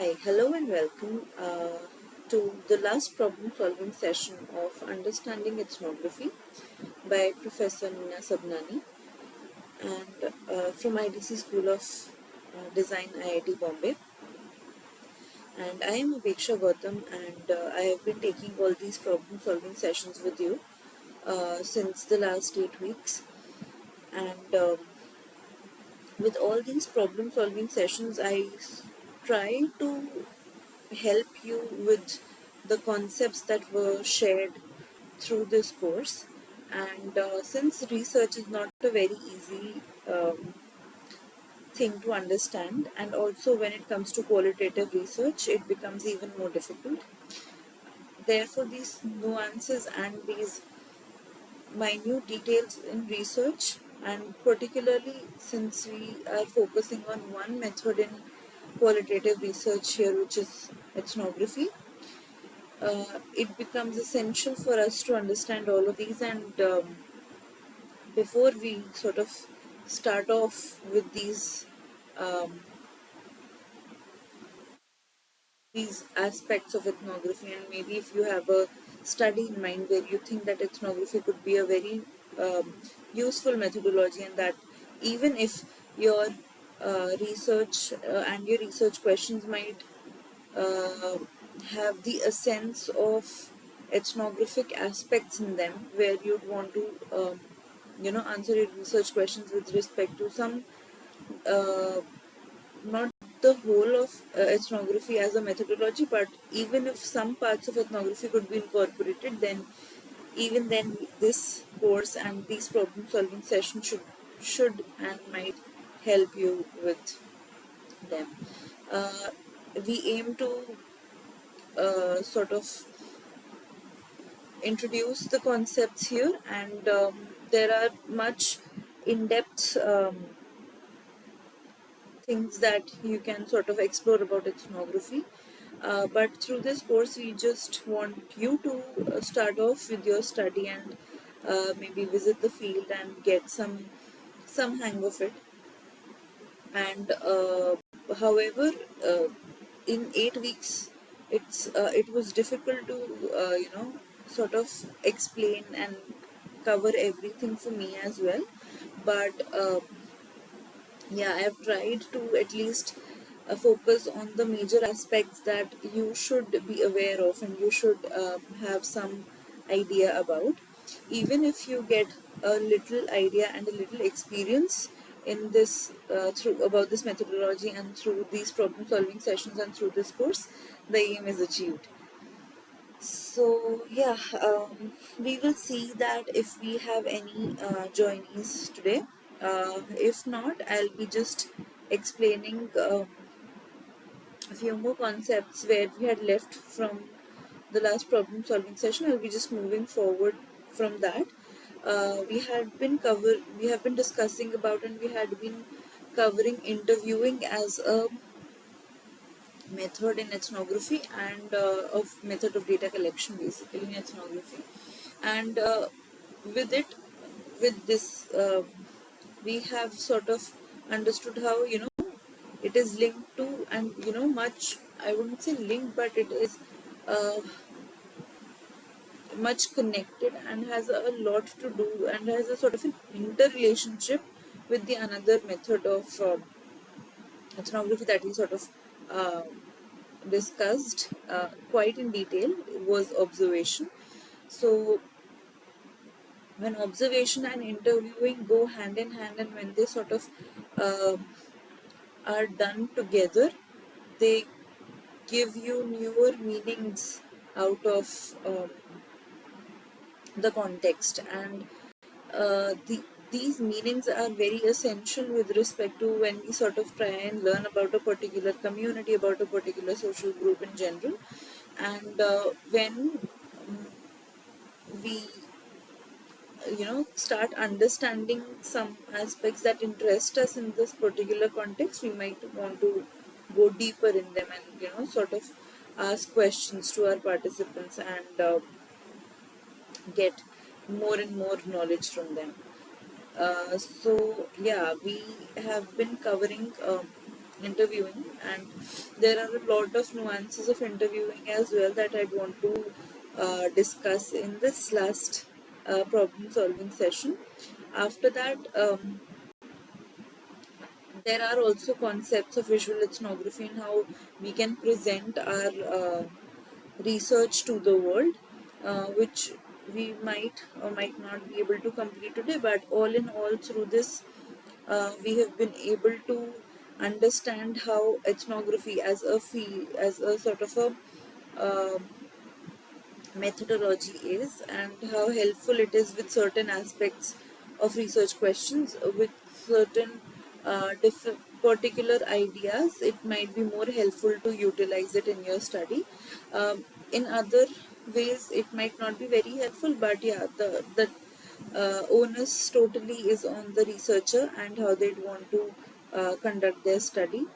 Hi, hello and welcome to the last problem solving session of Understanding Ethnography by Professor Nina Sabnani and from IDC School of Design, IIT Bombay. And I am Apeksha Gautam, and I have been taking all these problem solving sessions with you since the last 8 weeks. And with all these problem solving sessions, try to help you with the concepts that were shared through this course. And since research is not a very easy thing to understand, and also when it comes to qualitative research, it becomes even more difficult. Therefore, these nuances and these minute details in research, and particularly since we are focusing on one method in qualitative research here, which is ethnography, it becomes essential for us to understand all of these. And before we sort of start off with um, these aspects of ethnography, and maybe if you have a study in mind where you think that ethnography could be a very useful methodology, and that even if your research and your research questions might uh, have the essence of ethnographic aspects in them, where you'd want to answer your research questions with respect to some uh, not the whole of ethnography as a methodology, but even if some parts of ethnography could be incorporated, then even then this course and these problem solving sessions should and might help you with them. uh, we aim to sort of introduce the concepts here, and there are much in-depth things that you can sort of explore about ethnography. But through this course, we just want you to start off with your study and maybe visit the field and get some hang of it. And however, in 8 weeks, it was difficult to sort of explain and cover everything for me as well. But yeah, I have tried to at least focus on the major aspects that you should be aware of and you should have some idea about. Even if you get a little idea and a little experience in this through about this methodology and through these problem solving sessions and through this course, the aim is achieved. So yeah, we will see that if we have any joinees today. If not, I'll be just explaining a few more concepts where we had left from the last problem solving session. I'll be just moving forward from that. We have been discussing about, and we had been covering interviewing as a method in ethnography, and of method of data collection basically in ethnography. And with it with this we have sort of understood how it is linked to, and much, I wouldn't say linked, but it is uh, much connected and has a lot to do and has a sort of an interrelationship with the another method of ethnography that we sort of uh, discussed quite in detail, was observation. So when observation and interviewing go hand in hand, and when they sort of uh, are done together, they give you newer meanings out of the context. And these meanings are very essential with respect to when we sort of try and learn about a particular community, about a particular social group in general. And when we start understanding some aspects that interest us in this particular context, we might want to go deeper in them and sort of ask questions to our participants and get more and more knowledge from them. So yeah, we have been covering interviewing, and there are a lot of nuances of interviewing as well that I'd want to discuss in this last problem solving session. After that, there are also concepts of visual ethnography and how we can present our research to the world, which we might or might not be able to complete today. But all in all, through this, we have been able to understand how ethnography as a field, as a sort of a methodology is, and how helpful it is with certain aspects of research questions, with certain particular ideas. It might be more helpful to utilize it in your study. In other ways, it might not be very helpful, but yeah, the onus totally is on the researcher and how they'd want to conduct their study.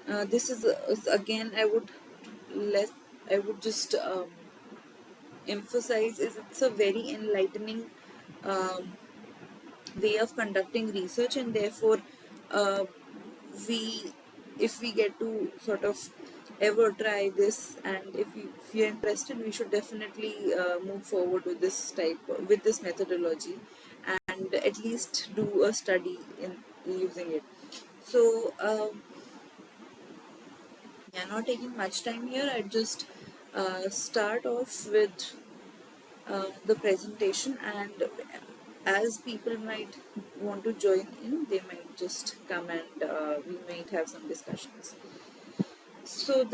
This is again, let I would just emphasize is it's a very enlightening um, way of conducting research, and therefore uh, we if we get to sort of ever try this, and if you're interested, we should definitely move forward with this methodology, and at least do a study in using it. So yeah, not taking much time here, I'd just start off with the presentation, and as people might want to join in, they might just come, and we might have some discussions. So we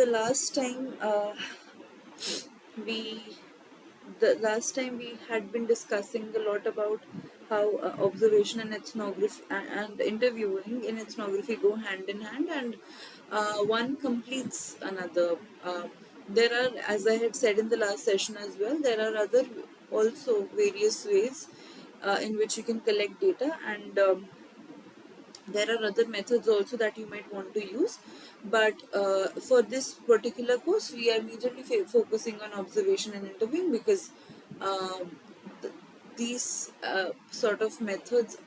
the last time we had been discussing a lot about how observation and ethnography and interviewing in ethnography go hand in hand, and one completes another. There are, as I had said in the last session as well, there are other also various ways in which you can collect data, and there are other methods also that you might want to use, but for this particular course we are majorly focusing on observation and interviewing, because um, th- these sort of methods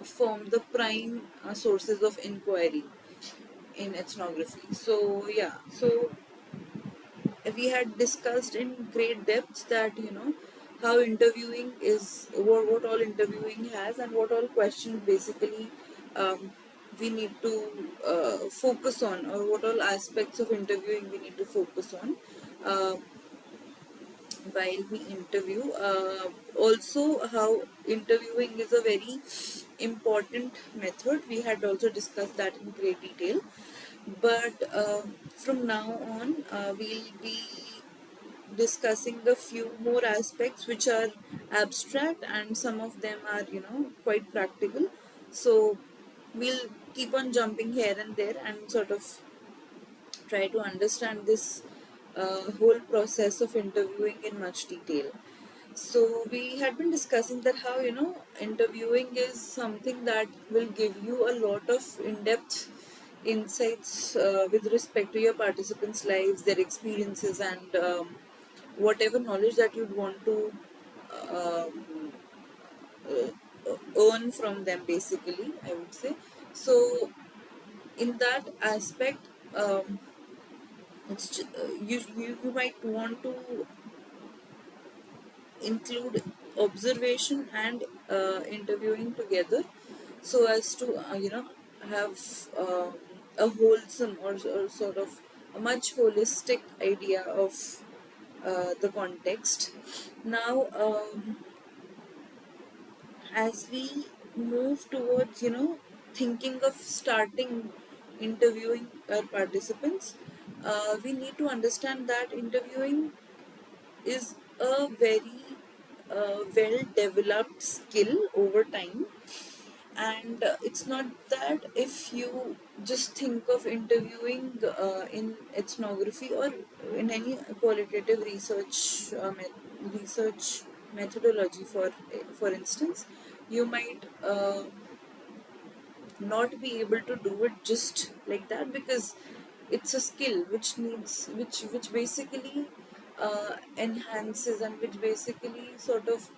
form the prime sources of inquiry in ethnography. So yeah, so we had discussed in great depth that, how interviewing is, what all interviewing has, and what all questions basically we need to focus on, or what all aspects of interviewing we need to focus on uh, while we interview. Also, how interviewing is a very important method. We had also discussed that in great detail. But from now on, we'll be discussing a few more aspects which are abstract, and some of them are, quite practical. So we'll keep on jumping here and there and sort of try to understand this whole process of interviewing in much detail. So we had been discussing that how, interviewing is something that will give you a lot of in-depth insights with respect to your participants' lives, their experiences, and whatever knowledge that you'd want to um, earn from them, basically, I would say. So in that aspect, you might want to include observation and interviewing together, so as to have a wholesome, or sort of a much holistic idea of the context. Now, as we move towards, thinking of starting interviewing our participants, we need to understand that interviewing is a very well developed skill over time, and it's not that if you just think of interviewing in ethnography or in any qualitative research methodology, for instance, you might not be able to do it just like that, because it's a skill which basically enhances, and which basically sort of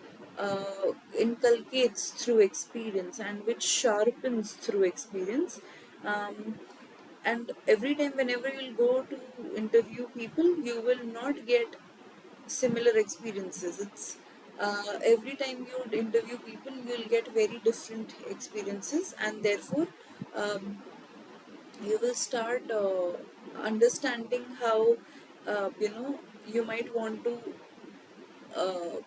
inculcates through experience, and which sharpens through experience. um, and every time whenever you'll go to interview people, you will not get similar experiences. It's every time you interview people, you'll get very different experiences, and therefore um, you will start understanding how you might want to uh,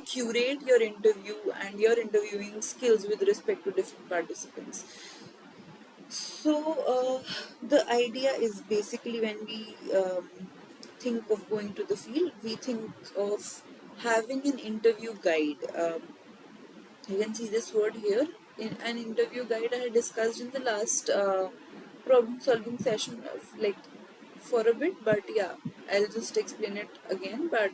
curate your interview and your interviewing skills with respect to different participants. So the idea is basically, when we think of going to the field, we think of having an interview guide. You can see this word here. In an interview guide, I had discussed in the last problem solving session of, like, for a bit, but yeah, I'll just explain it again. But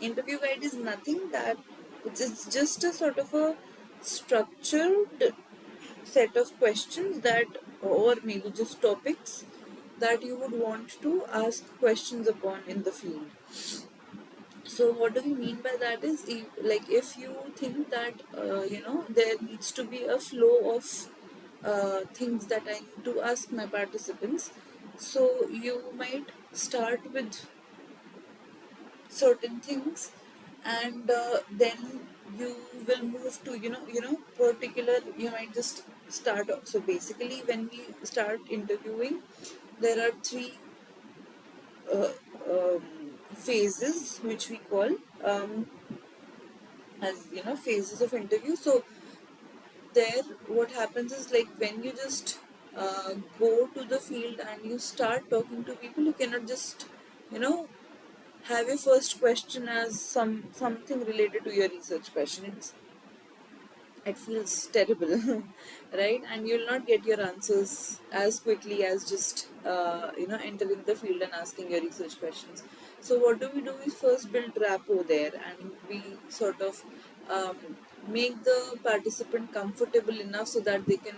interview guide is nothing that it's just a sort of a structured set of questions that, or maybe just topics that you would want to ask questions upon in the field. So what do we mean by that is, like, if you think that there needs to be a flow of things that I need to ask my participants, so you might start with certain things, and then you will move to particular, you might just start off. So basically, when we start interviewing, there are three uh, um, phases which we call um, as phases of interview. So there, what happens is, like, when you just go to the field and you start talking to people, you cannot just you know have your first question as something related to your research question. It feels terrible, right? And you'll not get your answers as quickly as just entering the field and asking your research questions. So what do is first build rapport there, and we sort of um, make the participant comfortable enough so that they can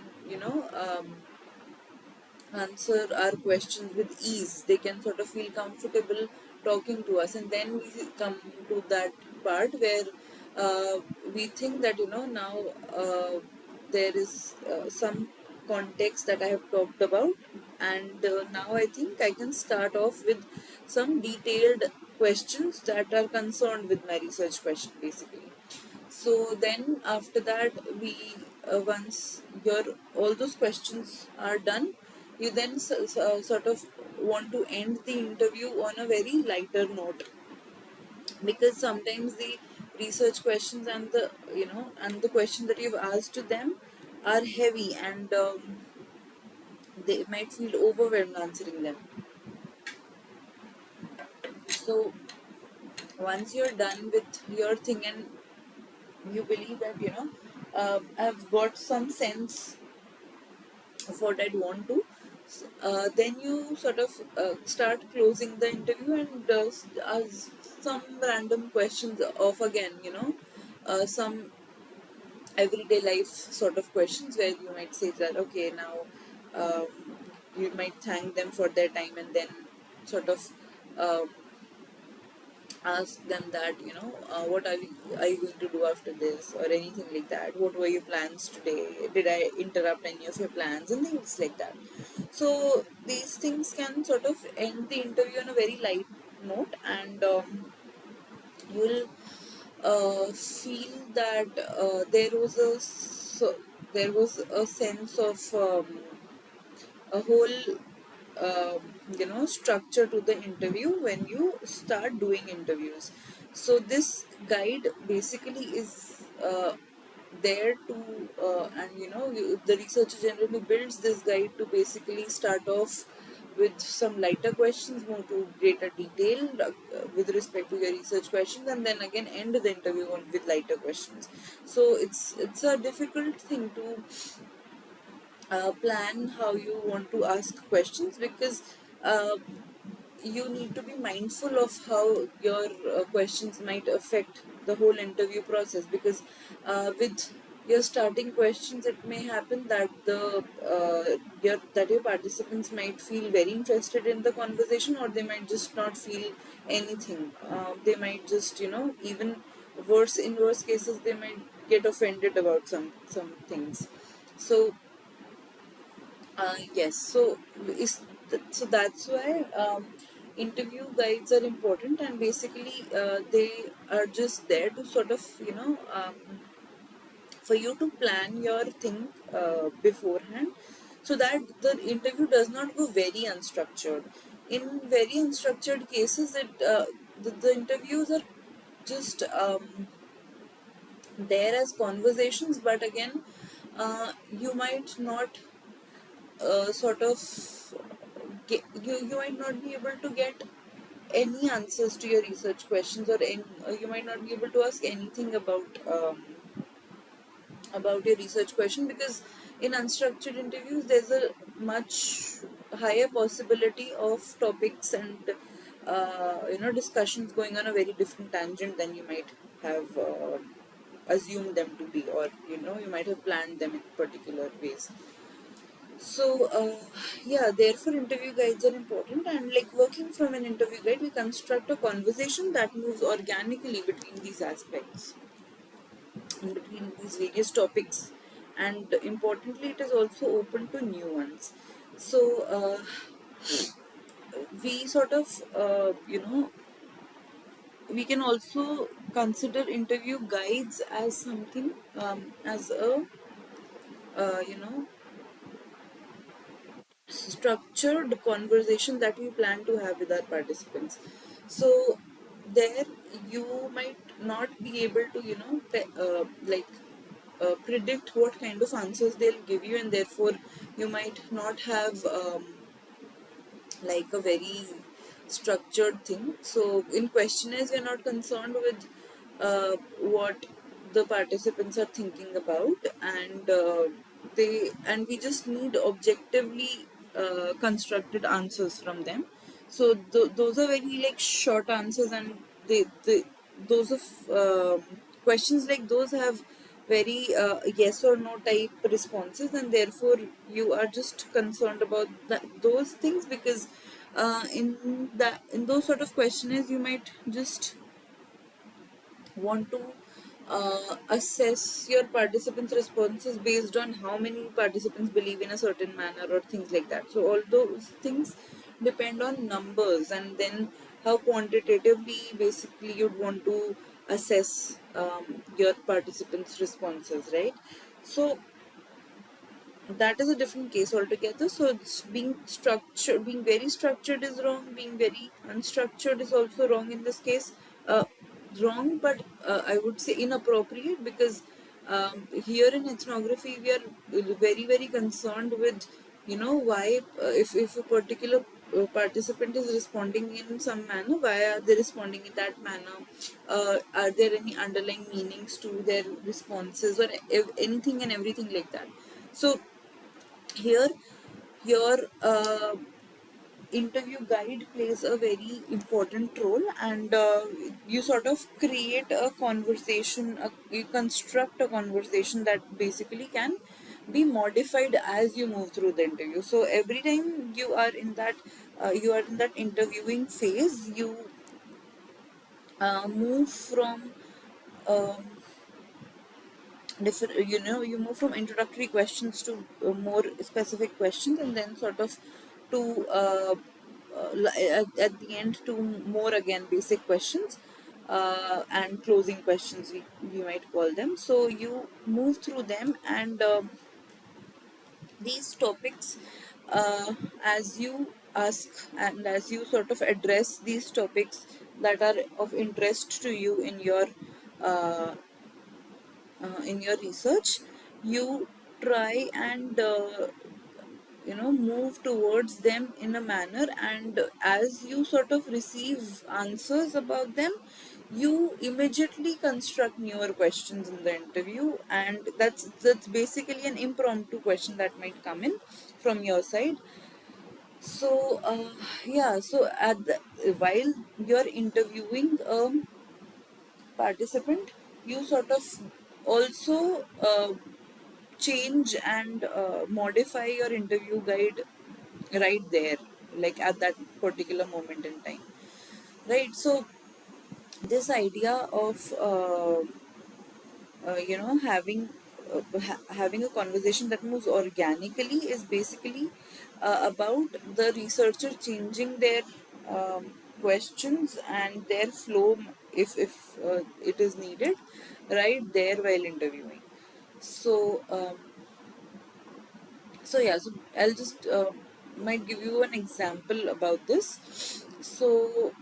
answer our questions with ease. They can sort of feel comfortable talking to us, and then we come to that part where uh, we think that now there is some context that I have talked about, and now I think I can start off with some detailed questions that are concerned with my research question, basically. So then after that, we once your all those questions are done, you then sort of want to end the interview on a very lighter note, because sometimes the research questions and the questions that you've asked to them are heavy, and they might feel overwhelmed answering them. So once you're done with your thing, and you believe that I've got some sense of what I'd want to, then you sort of start closing the interview, and ask some random questions of, again, some everyday life sort of questions, where you might say that, okay, now um, you might thank them for their time, and then sort of uh, ask them that, what are you going to do after this, or anything like that. What were your plans today? Did I interrupt any of your plans, and things like that. So these things can sort of end the interview on a very light note, and you'll feel that there was a sense of a whole structure to the interview when you start doing interviews. So this guide basically is there to and the researcher generally builds this guide to basically start off with some lighter questions, more to greater detail with respect to your research questions, and then again end the interview on with lighter questions. So it's a difficult thing to plan how you want to ask questions, because uh, you need to be mindful of how your questions might affect the whole interview process, because with your starting questions, it may happen that your participants might feel very interested in the conversation, or they might just not feel anything. They might just even in worse cases, they might get offended about some things. So Yes, so so that's why interview guides are important, and basically they are just there to sort of for you to plan your thing beforehand, so that the interview does not go very unstructured. In very unstructured cases, the interviews are just there as conversations, but again, you might not sort of you might not be able to get any answers to your research questions, or you might not be able to ask anything about your research question, because in unstructured interviews there's a much higher possibility of topics and discussions going on a very different tangent than you might have assumed them to be, or you might have planned them in particular ways. So, yeah, therefore, interview guides are important. And like working from an interview guide, we construct a conversation that moves organically between these aspects, in between these various topics. And importantly, it is also open to new ones. So, we sort of, we can also consider interview guides as something, as a, you know, structured conversation that we plan to have with our participants. So there you might not be able to predict what kind of answers they'll give you, and therefore you might not have like a very structured thing. So in questionnaires, we're not concerned with what the participants are thinking about, and we just need objectively constructed answers from them. So those are very like short answers, and they those of questions like those have very yes or no type responses, and therefore you are just concerned about those things, because in those sort of questionnaires you might just want to assess your participants' responses based on how many participants believe in a certain manner or things like that. So all those things depend on numbers, and then how quantitatively basically you'd want to assess your participants' responses, right? So that is a different case altogether. So it's being structured, being very structured is wrong, being very unstructured is also wrong in this case. Wrong, but I would say inappropriate, because here in ethnography we are very very concerned with why if a particular participant is responding in some manner, why are they responding in that manner, are there any underlying meanings to their responses, or anything and everything like that. So here your interview guide plays a very important role, and you sort of create a conversation, you construct a conversation that basically can be modified as you move through the interview. So every time you are in that interviewing phase, you move from um, different, you move from introductory questions to more specific questions, and then sort of to at the end to more again basic questions, and closing questions, we might call them. So you move through them, and these topics, as you ask and as you sort of address these topics that are of interest to you uh, in your research, you try and move towards them in a manner, and as you sort of receive answers about them, you immediately construct newer questions in the interview, and that's basically an impromptu question that might come in from your side. So yeah, so while you're interviewing participant, you sort of also change and modify your interview guide right there, like at that particular moment in time, right? So this idea of having having a conversation that moves organically is basically about the researcher changing their questions and their flow, if it is needed, right there while interviewing. So yeah, so I'll just might give you an example about this. So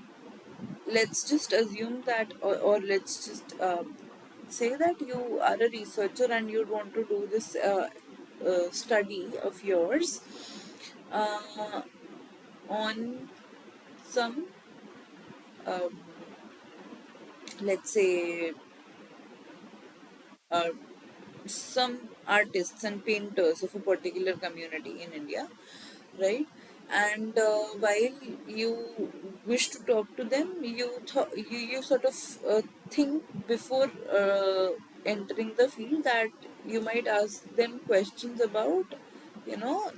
let's just assume that, or let's just say that you are a researcher and you want to do this study of yours uh, on some, um, let's say, uh, some artists and painters of a particular community in India, right? And while you wish to talk to them, you sort of think before entering the field that you might ask them questions about, you know,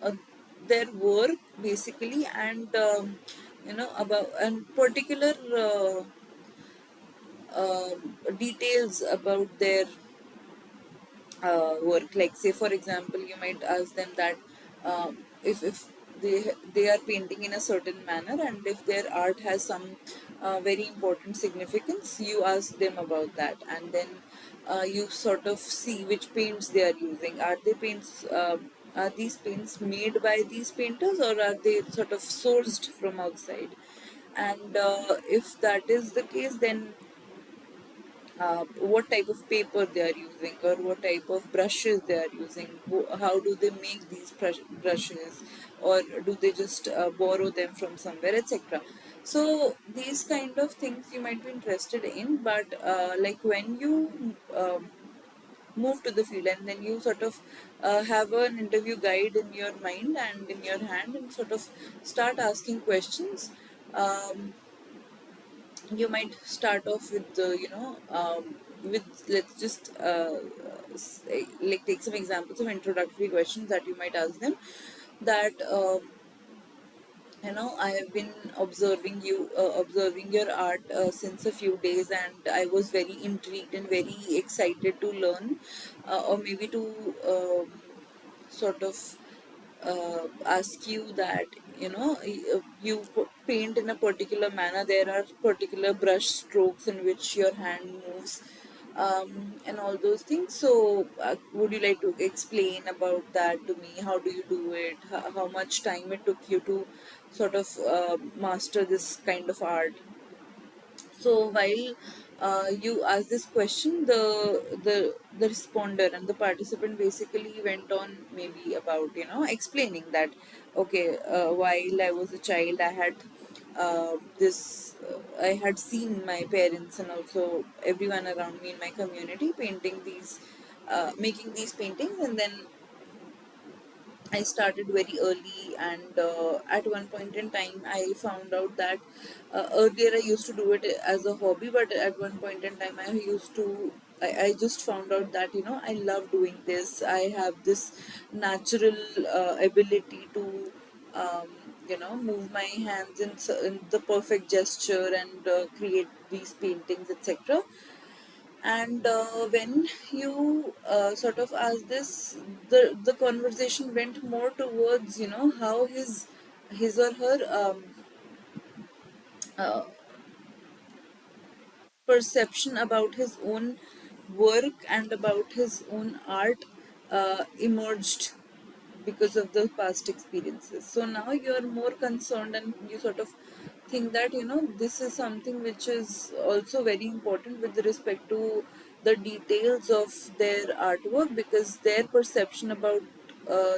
uh, their work basically, and about and particular details about their work. Like, say for example, you might ask them that if they are painting in a certain manner, and if their art has some very important significance, you ask them about that, and then you sort of see which paints they are using. Are these paints made by these painters, or are they sort of sourced from outside? And if that is the case, then what type of paper they are using, or what type of brushes they are using, how do they make these brushes, or do they just borrow them from somewhere, etc. So these kind of things you might be interested in, but like when you move to the field, and then you sort of have an interview guide in your mind and in your hand, and sort of start asking questions. You might start off with with, let's just say, like, take some examples of introductory questions that you might ask them, that I have been observing your art since a few days, and I was very intrigued and very excited to learn, or maybe to sort of ask you that, you paint in a particular manner. There are particular brush strokes in which your hand moves, and all those things. So would you like to explain about that to me? How do you do it? How much time it took you to sort of master this kind of art? So while you asked this question, the responder and the participant basically went on maybe about, explaining that, okay, while I was a child, I had I had seen my parents and also everyone around me in my community painting these, making these paintings, and then I started very early, and at one point in time, I found out that earlier I used to do it as a hobby, but at one point in time, I just found out that, I love doing this. I have this natural ability to, um, move my hands in the perfect gesture and create these paintings, etc. And when you sort of ask this, the conversation went more towards, how his or her uh, perception about his own work and about his own art emerged because of the past experiences. So now you're more concerned, and you sort of think that, this is something which is also very important with respect to the details of their artwork, because their perception about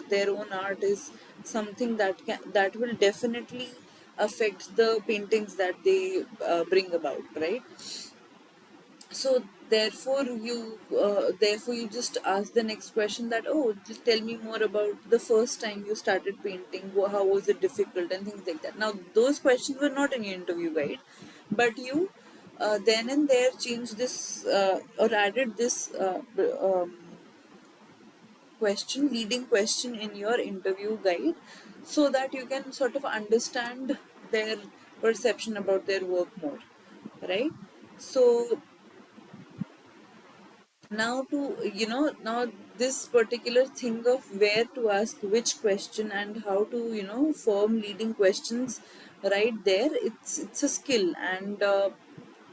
their own art is something that will definitely affect the paintings that they bring about, right? So therefore you just ask the next question, that, oh, just tell me more about the first time you started painting. How was it difficult, and things like that. Now those questions were not in your interview guide, but you then and there changed this, or added this leading question in your interview guide, so that you can sort of understand their perception about their work more, right? So Now to now this particular thing of where to ask which question and how to form leading questions right there, it's a skill. And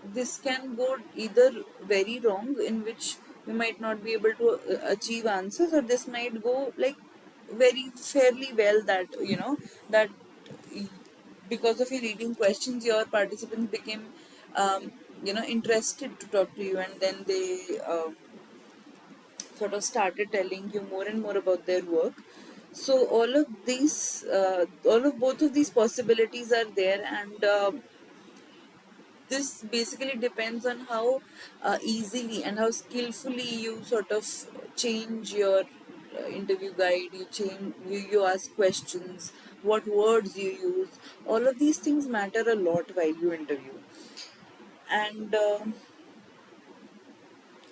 this can go either very wrong, in which we might not be able to achieve answers, or this might go like very fairly well, that that because of your leading questions your participants became interested to talk to you, and then they sort of started telling you more and more about their work. So all of both of these possibilities are there, and this basically depends on how easily and how skillfully you sort of change your interview guide. You ask questions, what words you use. All of these things matter a lot while you interview.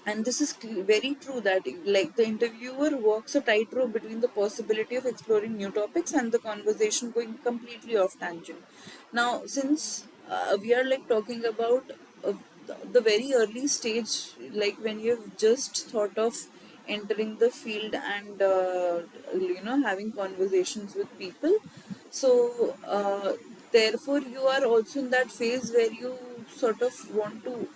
And this is very true that like the interviewer walks a tightrope between the possibility of exploring new topics and the conversation going completely off tangent. Now since we are like talking about the very early stage, like when you've just thought of entering the field and having conversations with people, so therefore you are also in that phase where you sort of want to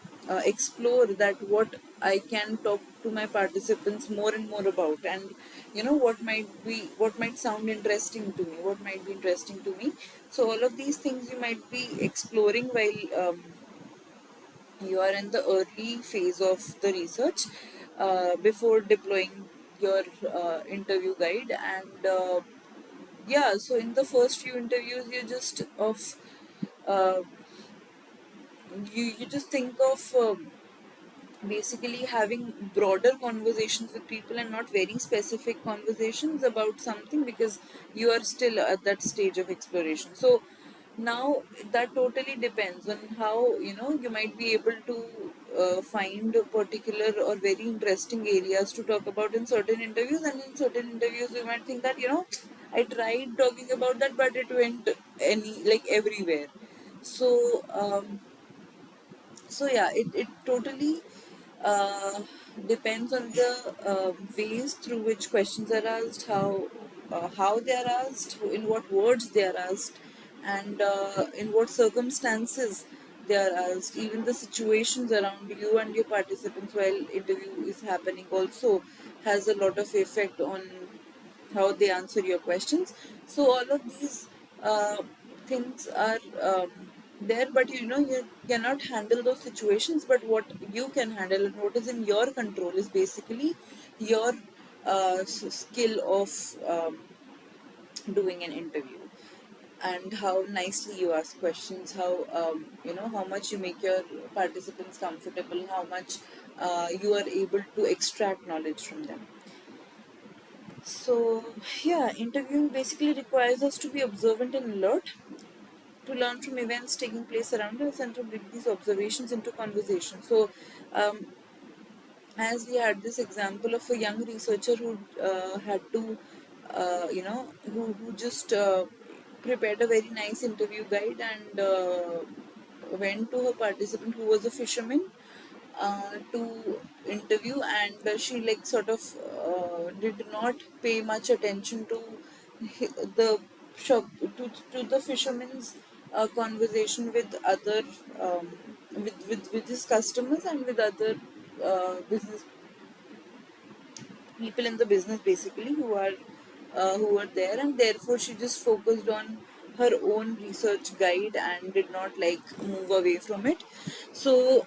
explore that what I can talk to my participants more and more about, and what might sound interesting to me, what might be interesting to me. So all of these things you might be exploring while you are in the early phase of the research, before deploying your interview guide. And yeah, so in the first few interviews you just of uh, you just think of basically having broader conversations with people and not very specific conversations about something, because you are still at that stage of exploration. So now that totally depends on how you might be able to find particular or very interesting areas to talk about in certain interviews, and in certain interviews you might think that I tried talking about that but it went any like everywhere. So yeah, it totally uh, depends on the ways through which questions are asked, how they are asked, in what words they are asked, and in what circumstances they are asked. Even the situations around you and your participants while interview is happening also has a lot of effect on how they answer your questions. So all of these uh, things are there, but you cannot handle those situations. But what you can handle and what is in your control is basically your skill of doing an interview, and how nicely you ask questions, how how much you make your participants comfortable, how much you are able to extract knowledge from them. So, yeah, interviewing basically requires us to be observant and alert, to learn from events taking place around us and to bring these observations into conversation. So, um, as we had this example of a young researcher who had to, who just prepared a very nice interview guide and went to her participant who was a fisherman to interview, and she like sort of did not pay much attention to the shop to the fisherman's conversation with other um, with his customers and with other business people in the business basically who were there, and therefore she just focused on her own research guide and did not like move away from it. So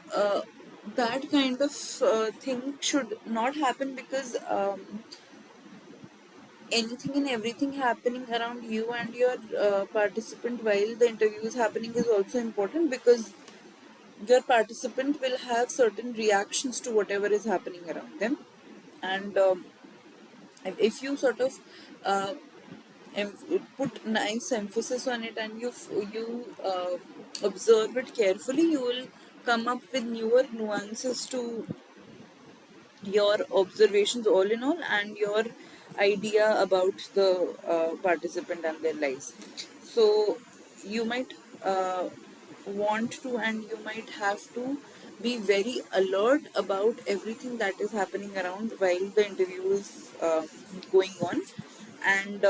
that kind of thing should not happen, because anything and everything happening around you and your participant while the interview is happening is also important, because your participant will have certain reactions to whatever is happening around them. And if you sort of uh, put nice emphasis on it, and you observe it carefully, you will come up with newer nuances to your observations all in all, and your idea about the participant and their lives. So you might want to, and you might have to be very alert about everything that is happening around while the interview is going on. And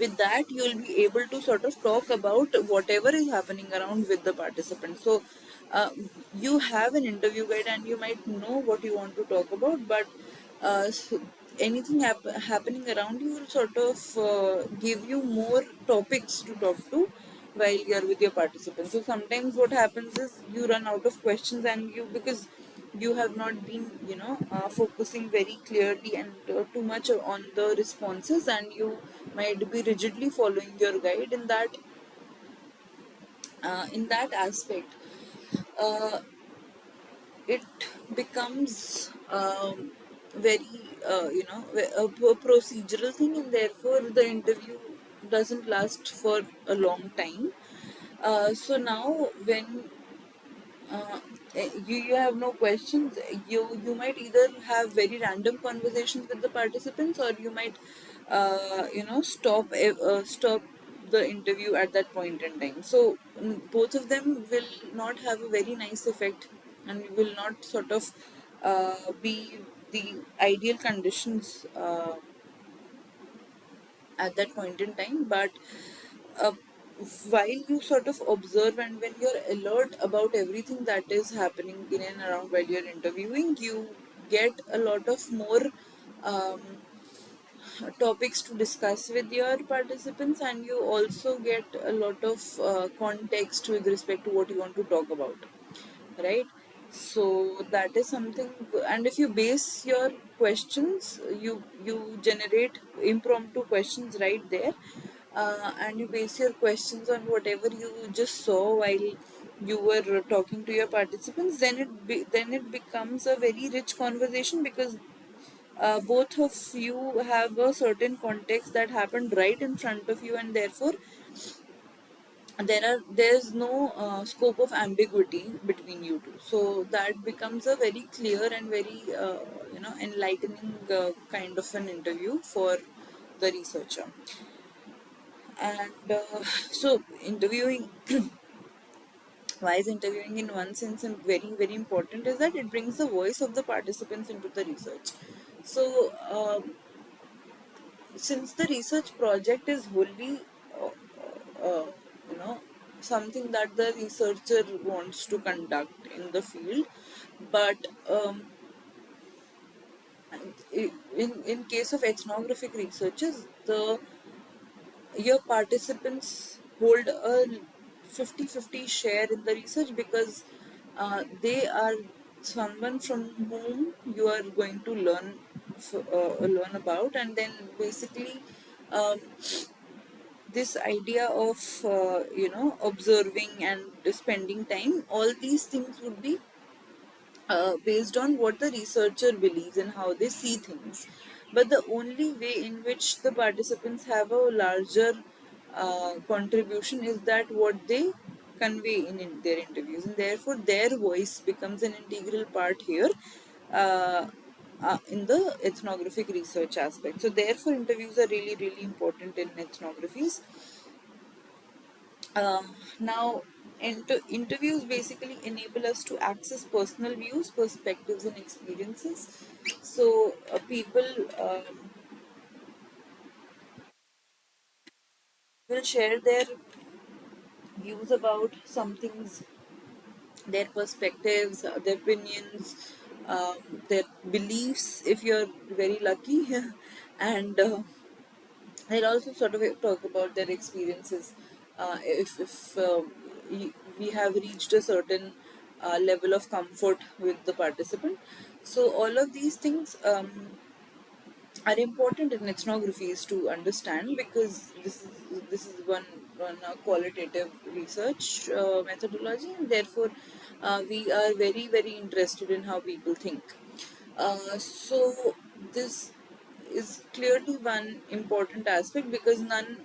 with that, you'll be able to sort of talk about whatever is happening around with the participant. So uh, you have an interview guide and you might know what you want to talk about, but anything happening around you will sort of give you more topics to talk to while you're with your participants. So sometimes what happens is you run out of questions, and you, because you have not been, focusing very clearly and too much on the responses, and you might be rigidly following your guide in that aspect. uh, it becomes very a procedural thing, and therefore the interview doesn't last for a long time. So now when you have no questions, you might either have very random conversations with the participants, or you might stop the interview at that point in time. So both of them will not have a very nice effect, and will not sort of be the ideal conditions at that point in time. But uh, while you sort of observe, and when you're alert about everything that is happening in and around while you're interviewing, you get a lot of more um, topics to discuss with your participants, and you also get a lot of context with respect to what you want to talk about, right? So that is something. And if you base your questions, you generate impromptu questions right there, and you base your questions on whatever you just saw while you were talking to your participants, then then it becomes a very rich conversation, because both of you have a certain context that happened right in front of you, and therefore there's no scope of ambiguity between you two. So that becomes a very clear and very enlightening kind of an interview for the researcher. And so interviewing why is interviewing in one sense and very very important is that it brings the voice of the participants into the research. So since the research project is wholly uh, uh, you know something that the researcher wants to conduct in the field, but in case of ethnographic researches, the your participants hold a 50-50 share in the research, because they are someone from whom you are going to learn about. And then basically um, this idea of observing and spending time, all these things would be based on what the researcher believes and how they see things. But the only way in which the participants have a larger contribution is that what they convey in their interviews, and therefore their voice becomes an integral part here uh, in the ethnographic research aspect. So therefore interviews are really really important in ethnographies. Now, interviews basically enable us to access personal views, perspectives, and experiences. So, people will share their views about some things, their perspectives, their opinions, their beliefs, if you're very lucky, and they'll also sort of talk about their experiences. If we have reached a certain level of comfort with the participant. So all of these things are important in ethnographies to understand, because this is one qualitative research methodology, and therefore we are very very interested in how people think. So this is clearly one important aspect, because none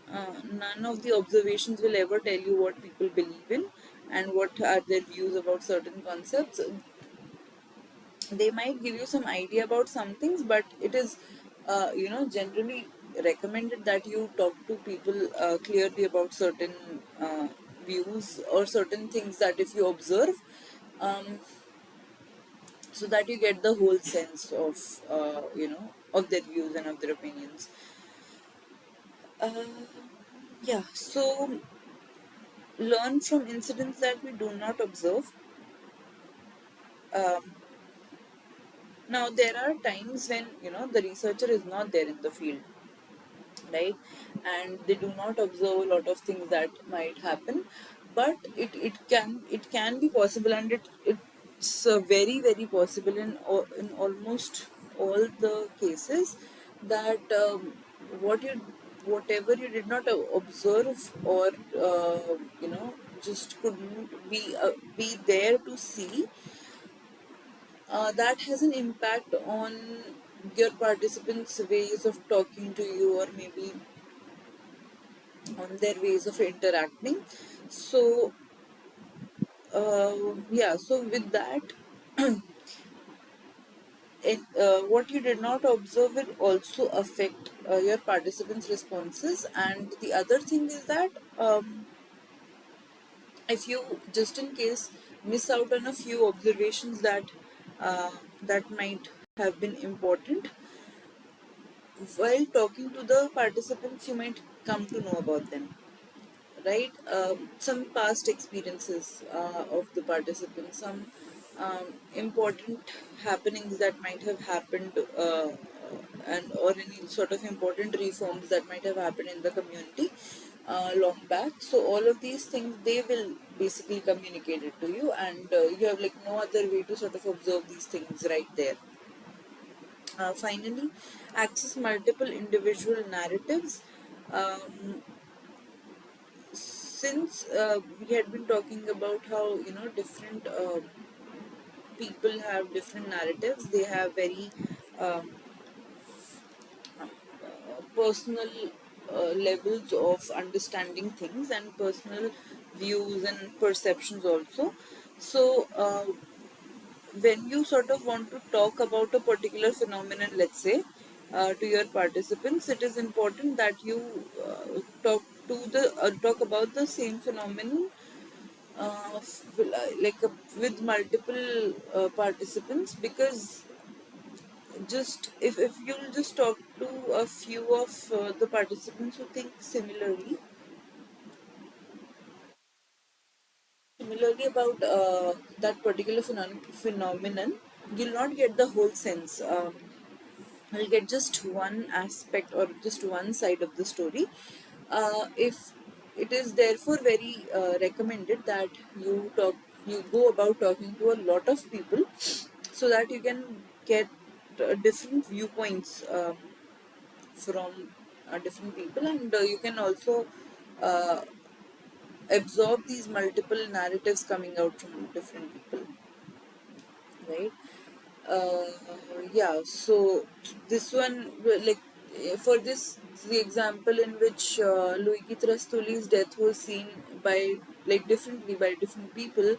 of the observations will ever tell you what people believe in and what are their views about certain concepts. They might give you some idea about some things, but it is generally recommended that you talk to people clearly about certain views or certain things that if you observe, um, so that you get the whole sense of of their views and of their opinions. uh, yeah, so learn from incidents that we do not observe. um, Now there are times when the researcher is not there in the field, right, and they do not observe a lot of things that might happen, but it can be possible, and it's very possible in almost all the cases that what you whatever you did not observe, or just couldn't be there to see, that has an impact on your participants' ways of talking to you, or maybe on their ways of interacting. So, yeah, so with that, what you did not observe will also affect your participants' responses. And the other thing is that if you, just in case, miss out on a few observations uh, that might have been important, while talking to the participants, you might come to know about them, right? Some past experiences of the participants, some important happenings that might have happened, and or any sort of important reforms that might have happened in the community long back. So all of these things, they will basically communicate it to you, and you have like no other way to sort of observe these things right there. Finally, access multiple individual narratives. Since we had been talking about how different people have different narratives, they have very um, personal levels of understanding things, and personal views and perceptions also. So when you sort of want to talk about a particular phenomenon, let's say, to your participants, it is important that you talk about the same phenomenon, like with multiple participants, because just if you'll just talk to a few of the participants who think similarly about that particular phenomenon, you'll not get the whole sense. You'll get just one aspect or just one side of the story. If it is therefore very recommended that you go about talking to a lot of people, so that you can get different viewpoints from different people, and you can also uh, absorb these multiple narratives coming out from different people, right? uh, yeah, so this one, like, for this, the example in which Luigi Trastuli's death was seen by, like, differently by different people,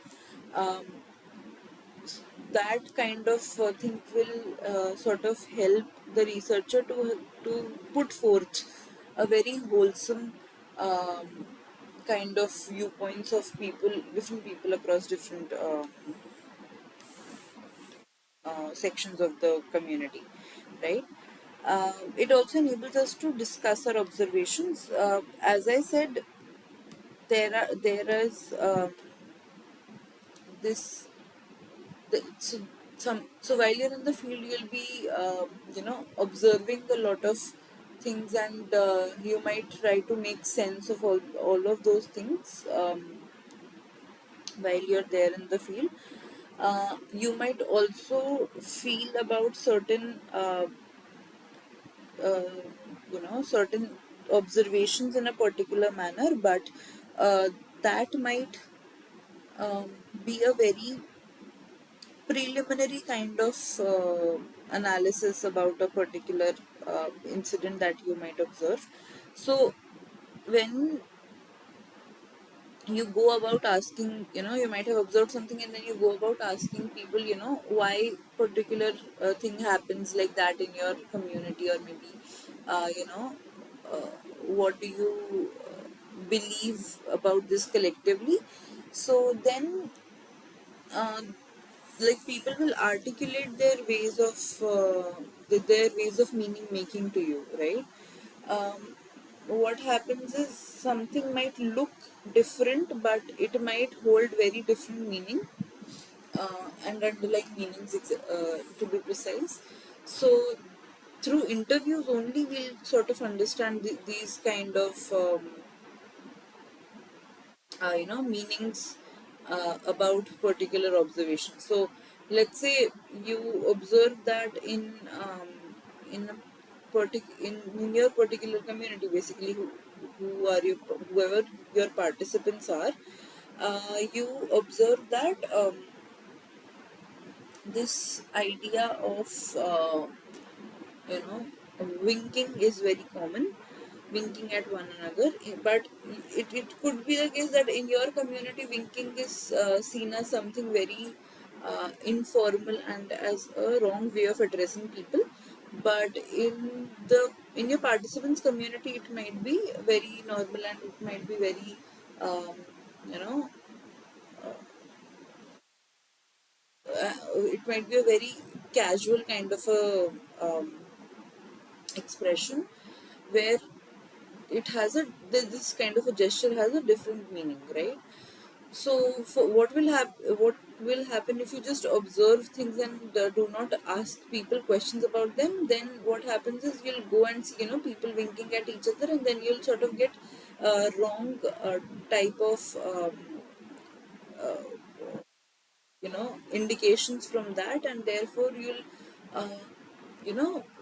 um, that kind of thing will sort of help the researcher to put forth a very wholesome um, kind of viewpoints of different people across different sections of the community, right? It also enables us to discuss our observations. As I said, there is this so so while you're in the field, you'll be observing a lot of things, and you might try to make sense of all of those things while you're there in the field. You might also feel about uh, certain observations in a particular manner, but uh, that might um, be a very preliminary kind of analysis about a particular incident that you might observe. So when you go about asking, you might have observed something, and then you go about asking people, why particular thing happens like that in your community, or maybe uh, what do you believe about this collectively. So then uh, like people will articulate their ways of their ways of meaning making to you, right? um, what happens is something might look different, but it might hold very different meaning, and underlying meanings, to be precise. So through interviews only we'll sort of understand these kind of meanings about particular observation. So let's say you observe that in a in your particular community, basically who are you, whoever your participants are, you observe that this idea of you know winking is very common, winking at one another. But it could be the case that in your community winking is seen as something very informal and as a wrong way of addressing people. But in your participants community it might be very normal, and it might be very um, you know it might be a very casual kind of a expression, where it has a this kind of a gesture has a different meaning, right? So for what will happen if you just observe things and do not ask people questions about them? Then what happens is you'll go and see people winking at each other, and then you'll sort of get wrong type of indications from that, and therefore you'll uh,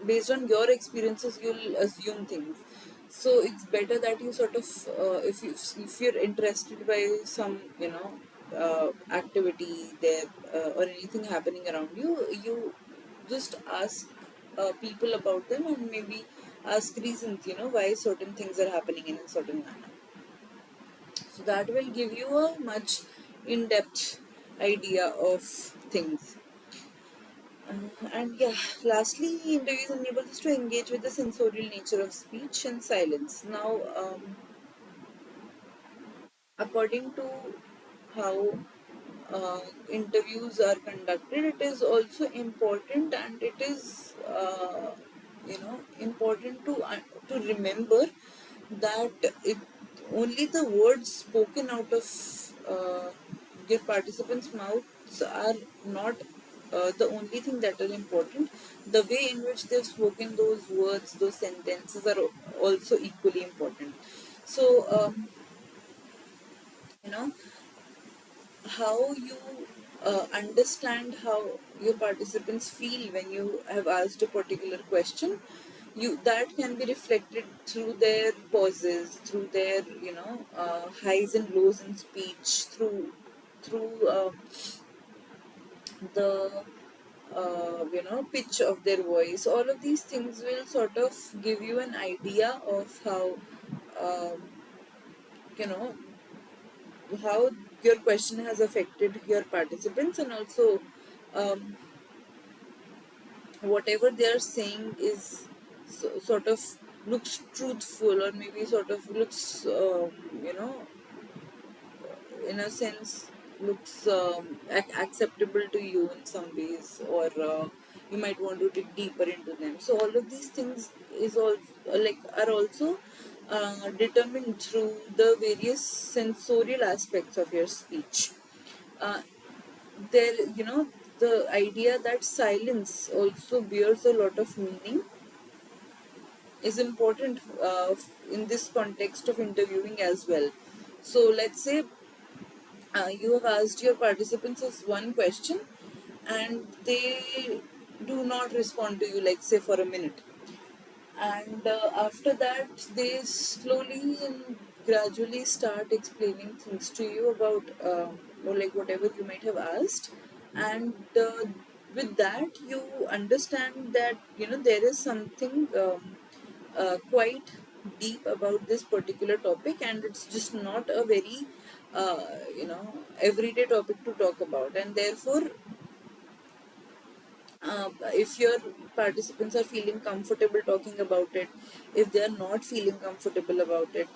based on your experiences you'll assume things. So it's better that you sort of if you're interested by some activity there, or anything happening around you, you just ask people about them, and maybe ask reasons why certain things are happening in a certain manner. So that will give you a much in-depth idea of things. And yeah, lastly, interviews enable us to engage with the sensorial nature of speech and silence. Now, according to how interviews are conducted, it is also important, and it is important to remember that it only the words spoken out of your participants' mouths are not the only thing that are important. The way in which they've spoken those words, those sentences, are also equally important. So you know how you understand how your participants feel when you have asked a particular question, you that can be reflected through their pauses, through their highs and lows in speech, through the pitch of their voice. All of these things will sort of give you an idea of um, you know how your question has affected your participants, and also um, whatever they are saying is sort of looks truthful, or maybe sort of looks in a sense looks acceptable to you in some ways, or you might want to dig deeper into them. So all of these things is all are also determined through the various sensorial aspects of your speech. uh, there the idea that silence also bears a lot of meaning is important in this context of interviewing as well. So let's say you have asked your participants this one question, and they do not respond to you, like say for a minute, and after that they slowly and gradually start explaining things to you about or like whatever you might have asked. And with that you understand that there is something quite deep about this particular topic, and it's just not a very everyday topic to talk about. And therefore if your participants are feeling comfortable talking about it, if they are not feeling comfortable about it,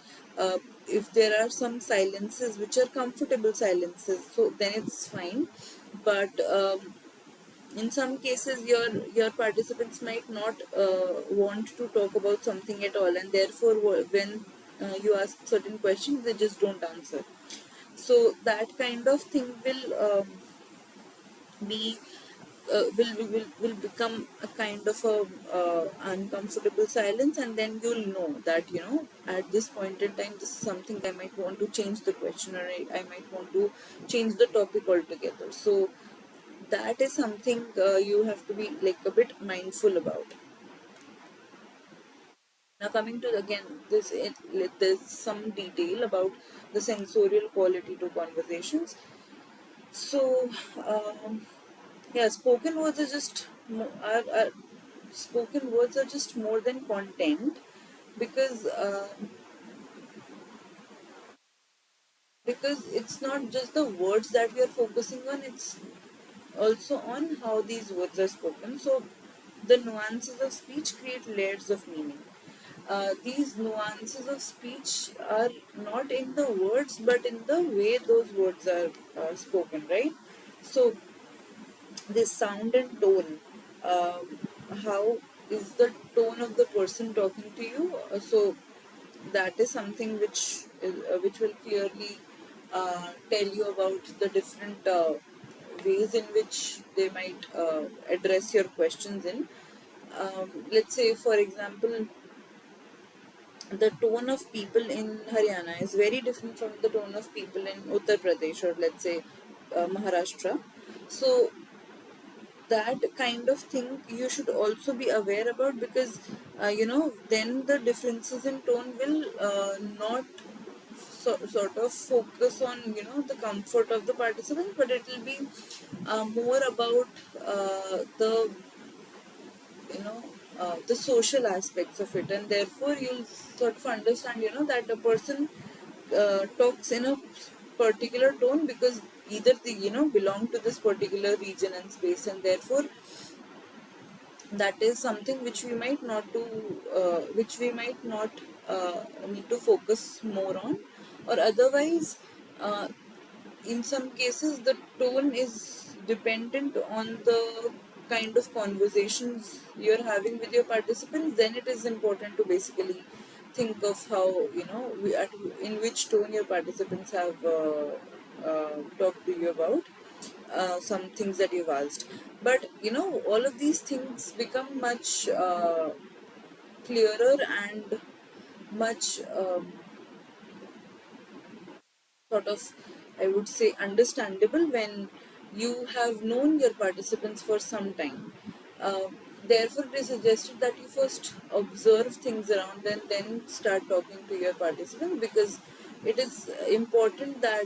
if there are some silences which are comfortable silences, so then it's fine. but in some cases your participants might not want to talk about something at all, and therefore when you ask certain questions they just don't answer. So that kind of thing be will become a kind of a uncomfortable silence, and then you'll know that at this point in time this is something I might want to change the question, or I might want to change the topic altogether. So that is something you have to be like a bit mindful about. Now coming to again there's some detail about the sensorial quality to conversations. So yeah, spoken words are just more than content, because it's not just the words that we are focusing on, it's also on how these words are spoken. So the nuances of speech create layers of meaning. These nuances of speech are not in the words but in the way those words are spoken, right? So this sound and tone, how is the tone of the person talking to you? So that is something which will clearly tell you about the different ways in which they might address your questions in. Let's say, for example, the tone of people in Haryana is very different from the tone of people in Uttar Pradesh, or let's say Maharashtra. So that kind of thing you should also be aware about, because then the differences in tone will not sort of focus on the comfort of the participants, but it will be more about the you know the social aspects of it, and therefore you'll sort of understand that a person talks in a particular tone because either they belong to this particular region and space, and therefore that is something which we might not need to focus more on. Or otherwise, uh, in some cases the tone is dependent on the kind of conversations you're having with your participants. Then it is important to basically think of how in which tone your participants have talked to you about some things that you've asked. But all of these things become much clearer and much sort of, I would say, understandable when you have known your participants for some time. Uh, Therefore, it is suggested that you first observe things around and then start talking to your participants, because it is important that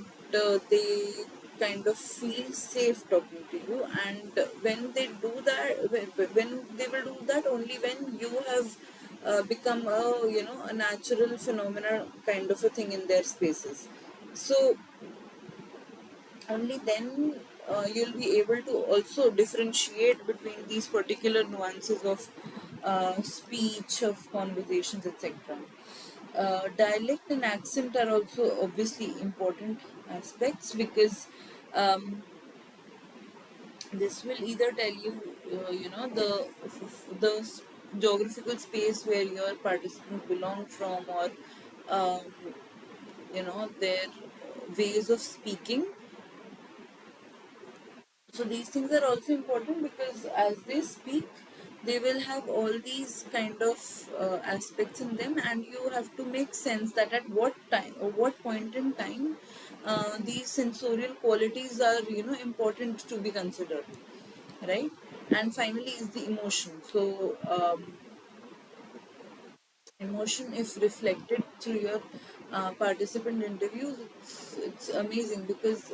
they kind of feel safe talking to you. And when they do that, when they will do that only when you have become a natural phenomena kind of a thing in their spaces. So only then you'll be able to also differentiate between these particular nuances of speech, of conversations, etc. Dialect and accent are also obviously important aspects, because um, this will either tell you, the geographical space where your participants belong from, or um, their ways of speaking. So these things are also important, because as they speak, they will have all these kind of aspects in them, and you have to make sense that at what time or what point in time these sensorial qualities are important to be considered, right? And finally is the emotion. So emotion, if reflected through your participant interviews, it's amazing, because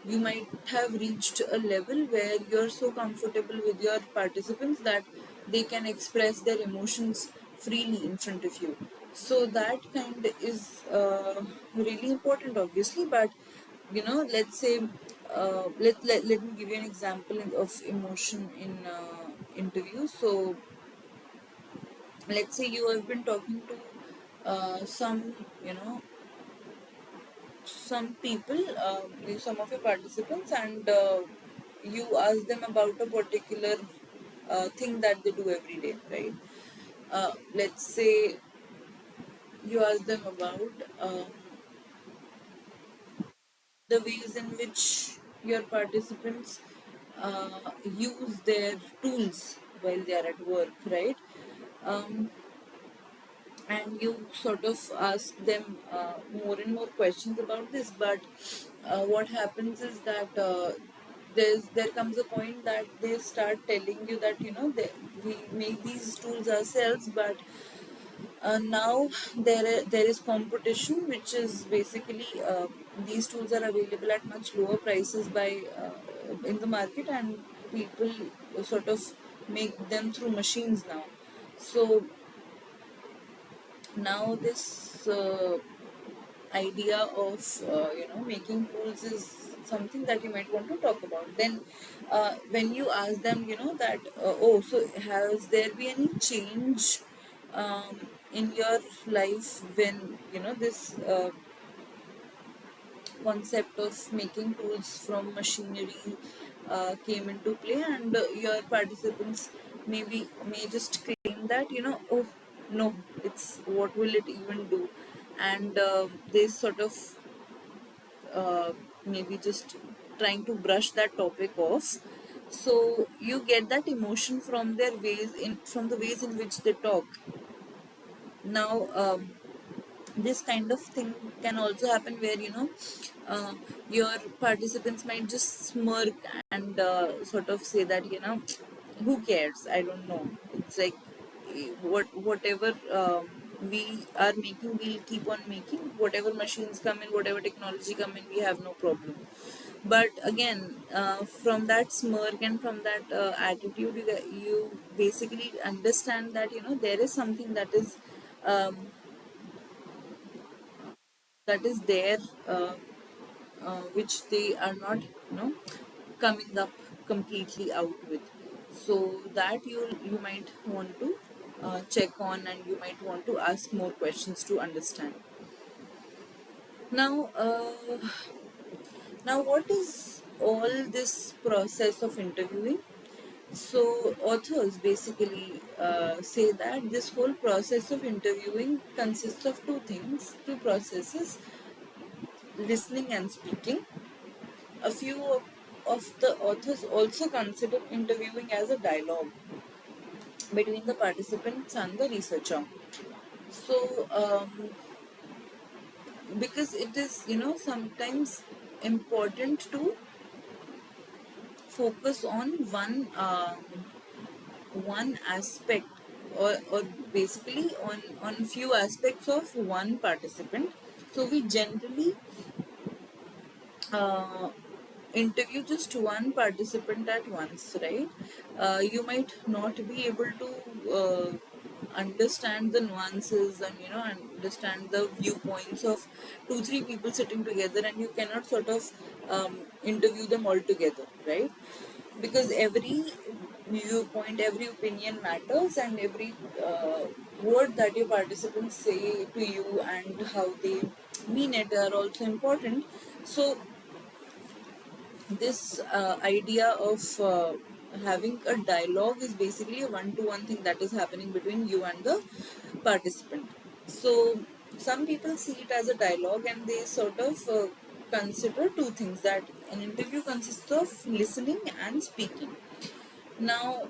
you might have reached a level where you're so comfortable with your participants that they can express their emotions freely in front of you. So that kind is really important, obviously. But let's say, let me give you an example of emotion in interviews. So let's say you have been talking to some some people, some of your participants, and you ask them about a particular thing that they do every day, right? Let's say you ask them about the ways in which your participants use their tools while they are at work, right? Um, and you sort of ask them more and more questions about this, but what happens is that there comes a point that they start telling you that we make these tools ourselves, but now there is competition, which is basically these tools are available at much lower prices by in the market, and people sort of make them through machines now. So now this idea of making tools is something that you might want to talk about. Then when you ask them that oh, so has there been any change in your life when this concept of making tools from machinery came into play, and your participants may just claim that oh no, it's what will it even do, and they sort of uh, maybe just trying to brush that topic off. So you get that emotion from their ways in from the ways in which they talk. Now this kind of thing can also happen where uh, your participants might just smirk and sort of say that who cares, I don't know, it's like whatever we are making, we'll keep on making. Whatever machines come in, whatever technology come in, we have no problem. But again, from that smirk and from that attitude, you basically understand that there is something um, that is there, which they are not coming up completely out with. So that you might want to check on, and you might want to ask more questions to understand. Now now what is all this process of interviewing? So authors basically say that this whole process of interviewing consists of two things, two processes: listening and speaking. A few of the authors also consider interviewing as a dialogue between the participants and the researcher. So, because it is, sometimes important to focus on one aspect, or basically on few aspects of one participant. So we generally uh, interview just one participant at once, right? You might not be able to understand the nuances and understand the viewpoints of two three people sitting together, and you cannot sort of interview them all together, right? Because every viewpoint, every opinion matters, and every word that your participants say to you and how they mean it are also important. So this idea of having a dialogue is basically a one-to-one thing that is happening between you and the participant. So some people see it as a dialogue, and they sort of consider two things: that an interview consists of listening and speaking. Now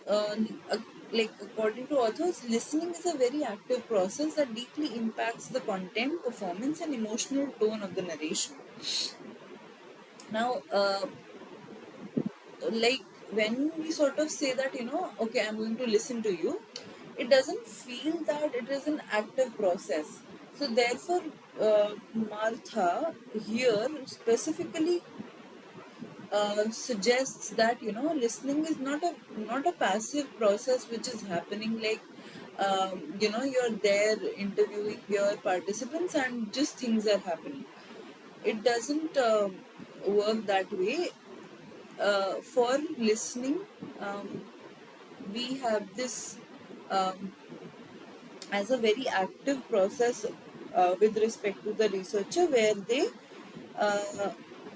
uh, uh, like according to authors, listening is a very active process that deeply impacts the content, performance, and emotional tone of the narration. Now like when we sort of say that okay, I'm going to listen to you, it doesn't feel that it is an active process. So therefore Martha here specifically suggests that listening is not a passive process which is happening, like you're there interviewing your participants and just things are happening. It doesn't work that way. For listening, um, we have this um, as a very active process with respect to the researcher, where they uh,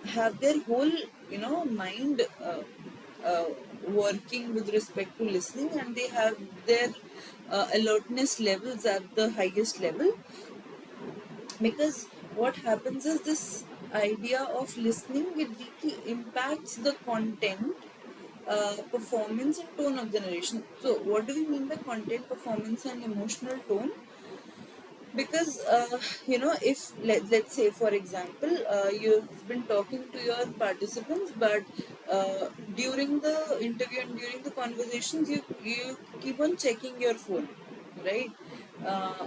have their whole mind uh, working with respect to listening, and they have their alertness levels at the highest level. Because what happens is, this idea of listening, it deeply impacts the content, performance and tone of the narration. So what do we mean by content, performance and emotional tone? Because if let's say, for example, you've been talking to your participants, but during the interview and during the conversations, you keep on checking your phone, right?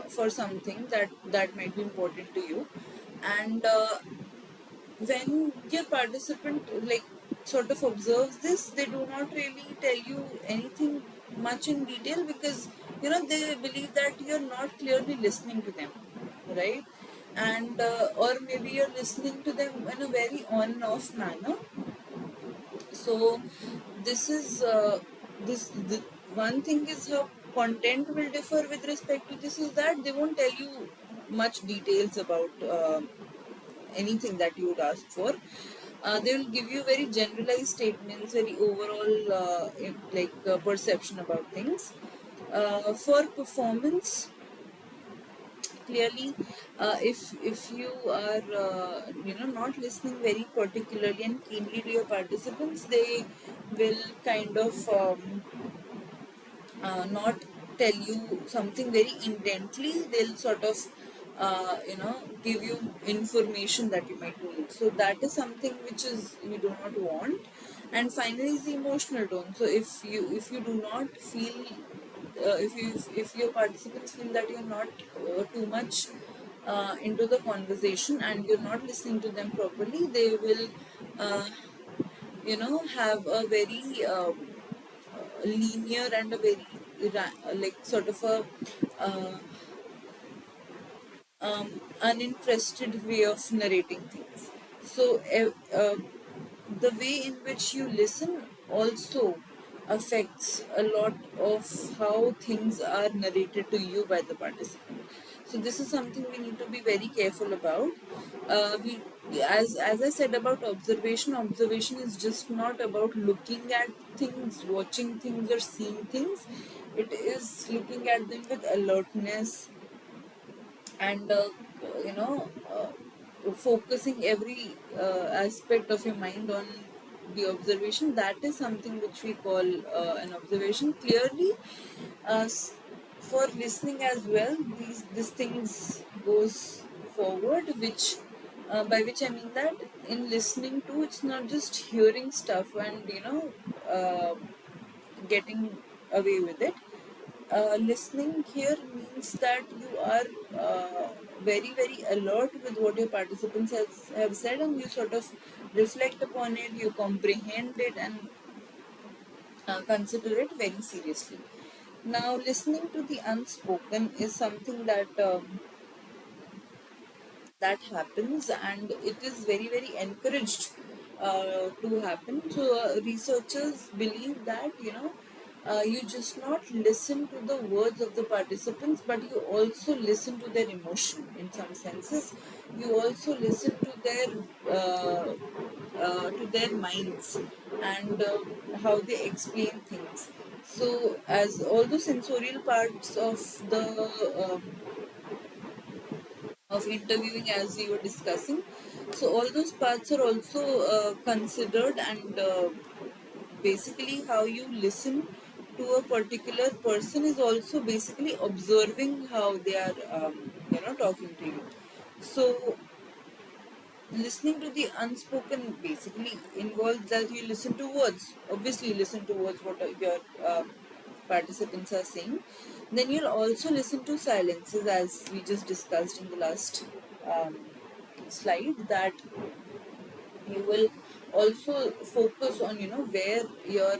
For something that might be important to you. And when your participant, like, sort of observes this, they do not really tell you anything much in detail, because they believe that you're not clearly listening to them, right? And or maybe you're listening to them in a very on and off manner. So this is the one thing is how content will differ with respect to this, is that they won't tell you much details about anything that you would ask for. They will give you very generalized statements, very overall perception about things. For performance, clearly, if you are not listening very particularly and keenly to your participants, they will kind of not tell you something very intently. They'll sort of give you information that you might need. So that is something which is we do not want. And finally is the emotional tone. So if you do not feel, if your participants feel that you're not too much into the conversation and you're not listening to them properly, they will uh, have a very linear and a very like sort of a uh, uninterested way of narrating things. So the way in which you listen also affects a lot of how things are narrated to you by the participant. So this is something we need to be very careful about. We, as I said about observation, observation is just not about looking at things, watching things, or seeing things. It is looking at them with alertness, and focusing every aspect of your mind on the observation. That is something which we call an observation. Clearly, for listening as well, these things goes forward, which by which I mean that in listening to, it's not just hearing stuff and uh, getting away with it. Listening here means that you are very, very alert with what your participants have said, and you sort of reflect upon it, you comprehend it, and consider it very seriously. Now, listening to the unspoken is something that happens, and it is very, very encouraged to happen. So researchers believe that you just not listen to the words of the participants, but you also listen to their emotion. In some senses, you also listen to their minds, and how they explain things. So as all the sensorial parts of interviewing, as we were discussing, so all those parts are also considered, and basically how you listen to a particular person is also basically observing how they are talking to you. So listening to the unspoken basically involves that you listen to words. Obviously, you listen to words what your participants are saying. Then you'll also listen to silences, as we just discussed in the last um, slide. That you will also focus on where your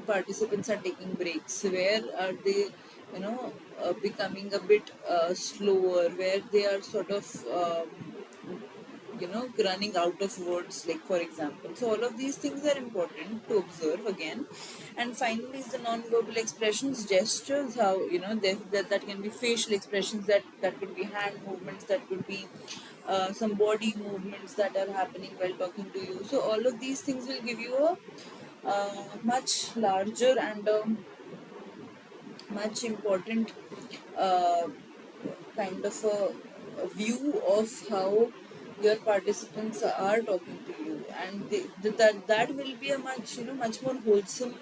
participants are taking breaks, where are they becoming a bit slower, where they are sort of running out of words, like for example. So all of these things are important to observe again. And finally is the non-verbal expressions, gestures, how that can be facial expressions, that could be hand movements, that could be some body movements that are happening while talking to you. So all of these things will give you a much larger and much important uh, kind of a view of how your participants are talking to you, and that will be a much more wholesome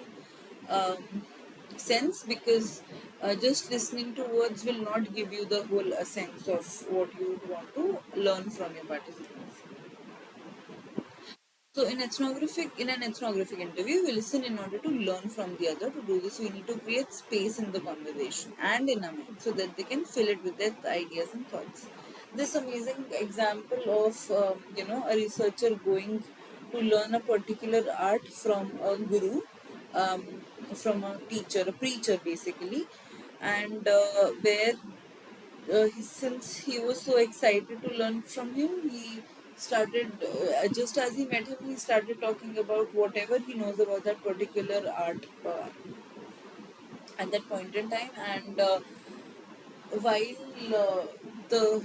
um, sense, because just listening to words will not give you the whole sense of what you would want to learn from your participants. So in an ethnographic interview, we listen in order to learn from the other. To do this, we need to create space in the conversation and in our mind so that they can fill it with their ideas and thoughts. This amazing example of a researcher going to learn a particular art from a guru, um, from a teacher, a preacher basically, and where since he was so excited to learn from him, he started, just as he met him, he started talking about whatever he knows about that particular art at that point in time. And while the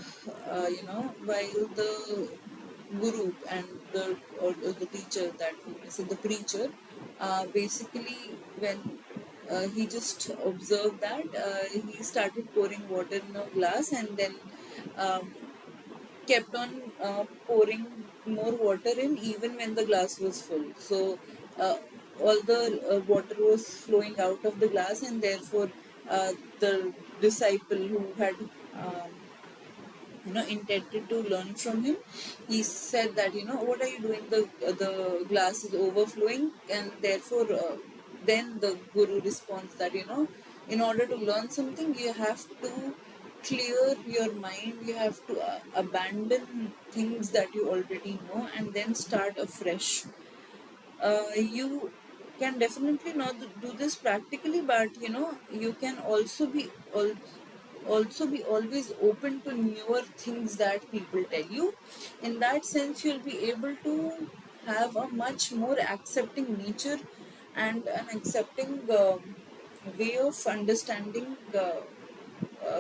while the guru and the teacher, that so the preacher, basically when he just observed that, he started pouring water in a glass, and then um, kept on pouring more water in even when the glass was full. So uh, all the water was flowing out of the glass, and therefore the disciple who had intended to learn from him, he said that, what are you doing, the glass is overflowing. And therefore then the guru responds that, in order to learn something, you have to clear your mind, you have to abandon things that you already know, and then start afresh. You can definitely not do this practically, but you can also be always open to newer things that people tell you. In that sense, you'll be able to have a much more accepting nature and an accepting way of understanding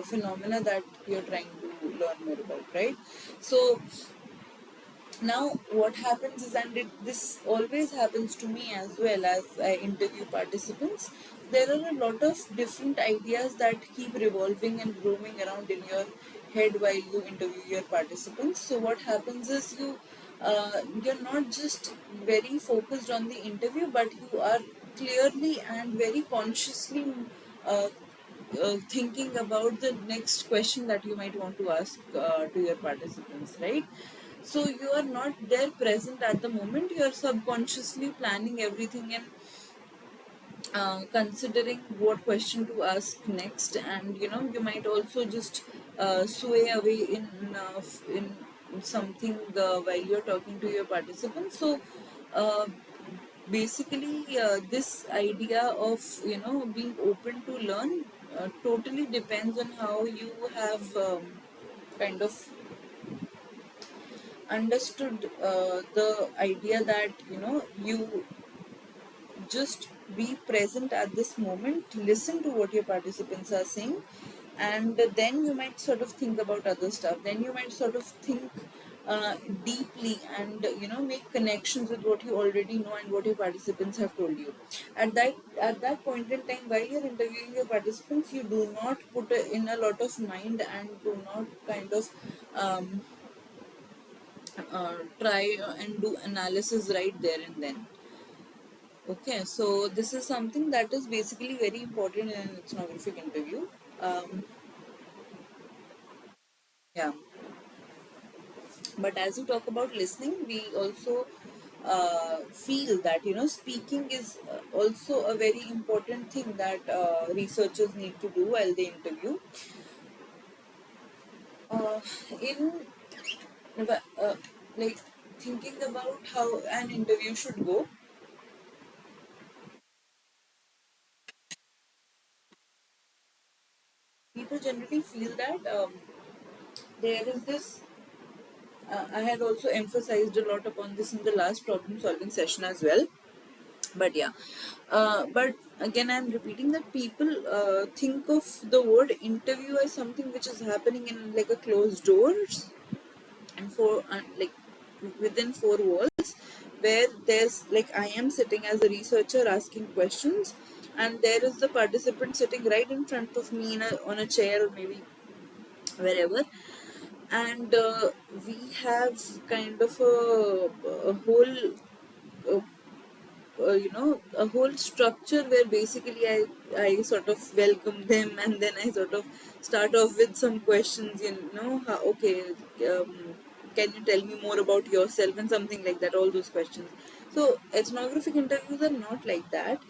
phenomena that you're trying to learn more about, right? So now what happens is, and this always happens to me as well as I interview participants, there are a lot of different ideas that keep revolving and roaming around in your head while you interview your participants. So what happens is, you're not just very focused on the interview, but you are clearly and very consciously uh, thinking about the next question that you might want to ask to your participants, right? So you are not there present at the moment, you are subconsciously planning everything and considering what question to ask next. And you might also just sway away in something while you're talking to your participants. So uh, basically this idea of being open to learn totally depends on how you have kind of understood the idea that you just be present at this moment, listen to what your participants are saying, and then you might sort of think about other stuff. Then you might sort of think deeply, and make connections with what you already know and what your participants have told you. At that point in time, while you're interviewing your participants, you do not put in a lot of mind, and do not kind of um, try and do analysis right there and then. Okay, so this is something that is basically very important in an ethnographic interview. Um, yeah, but as we talk about listening, we also feel that speaking is also a very important thing that researchers need to do while they interview. In like thinking about how an interview should go, people generally feel that there is this I had also emphasized a lot upon this in the last problem solving session as well. But yeah, but again I'm repeating that people think of the word interview as something which is happening in like a closed doors and for like within four walls, where there's like I am sitting as a researcher asking questions, and there is the participant sitting right in front of me on a chair or maybe wherever, and we have kind of a whole uh, a whole structure where basically I sort of welcome them, and then I sort of start off with some questions, okay, can you tell me more about yourself and something like that, all those questions. So ethnographic interviews are not like that.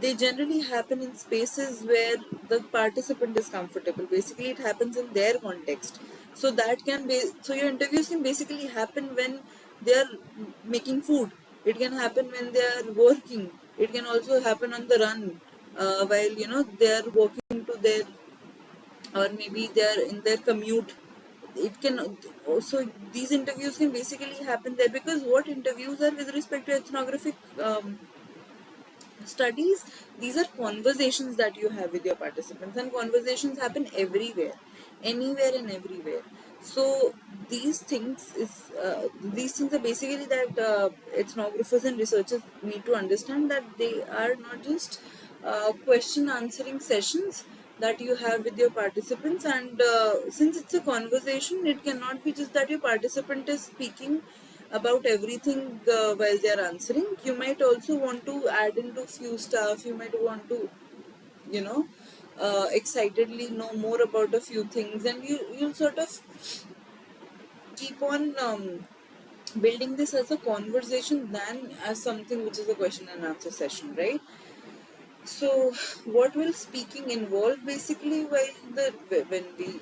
They generally happen in spaces where the participant is comfortable. Basically it happens in their context. So that can be, so your interviews can basically happen when they are making food. It can happen when they are working. It can also happen on the run, while they are walking to their, or maybe they are in their commute. It can also, these interviews can basically happen there, because what interviews are with respect to ethnographic studies, these are conversations that you have with your participants, and conversations happen everywhere, anywhere and everywhere. So these things are basically that ethnographers and researchers need to understand that they are not just question answering sessions that you have with your participants, and since it's a conversation, it cannot be just that your participant is speaking about everything while they are answering. You might also want to add into few stuff. You might want to, you know, excitedly know more about a few things, and you'll sort of keep on building this as a conversation than as something which is a question and answer session, right? So, what will speaking involve basically? While when we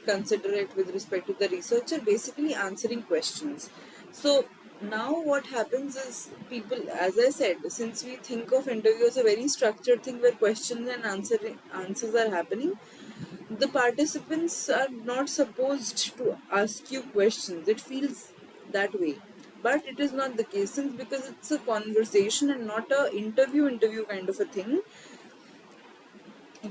consider it with respect to the researcher, basically answering questions. So now what happens is, people, as I said, since we think of interview as a very structured thing where questions and answers are happening, the participants are not supposed to ask you questions. It feels that way, but it is not the case, since because it's a conversation and not a interview kind of a thing.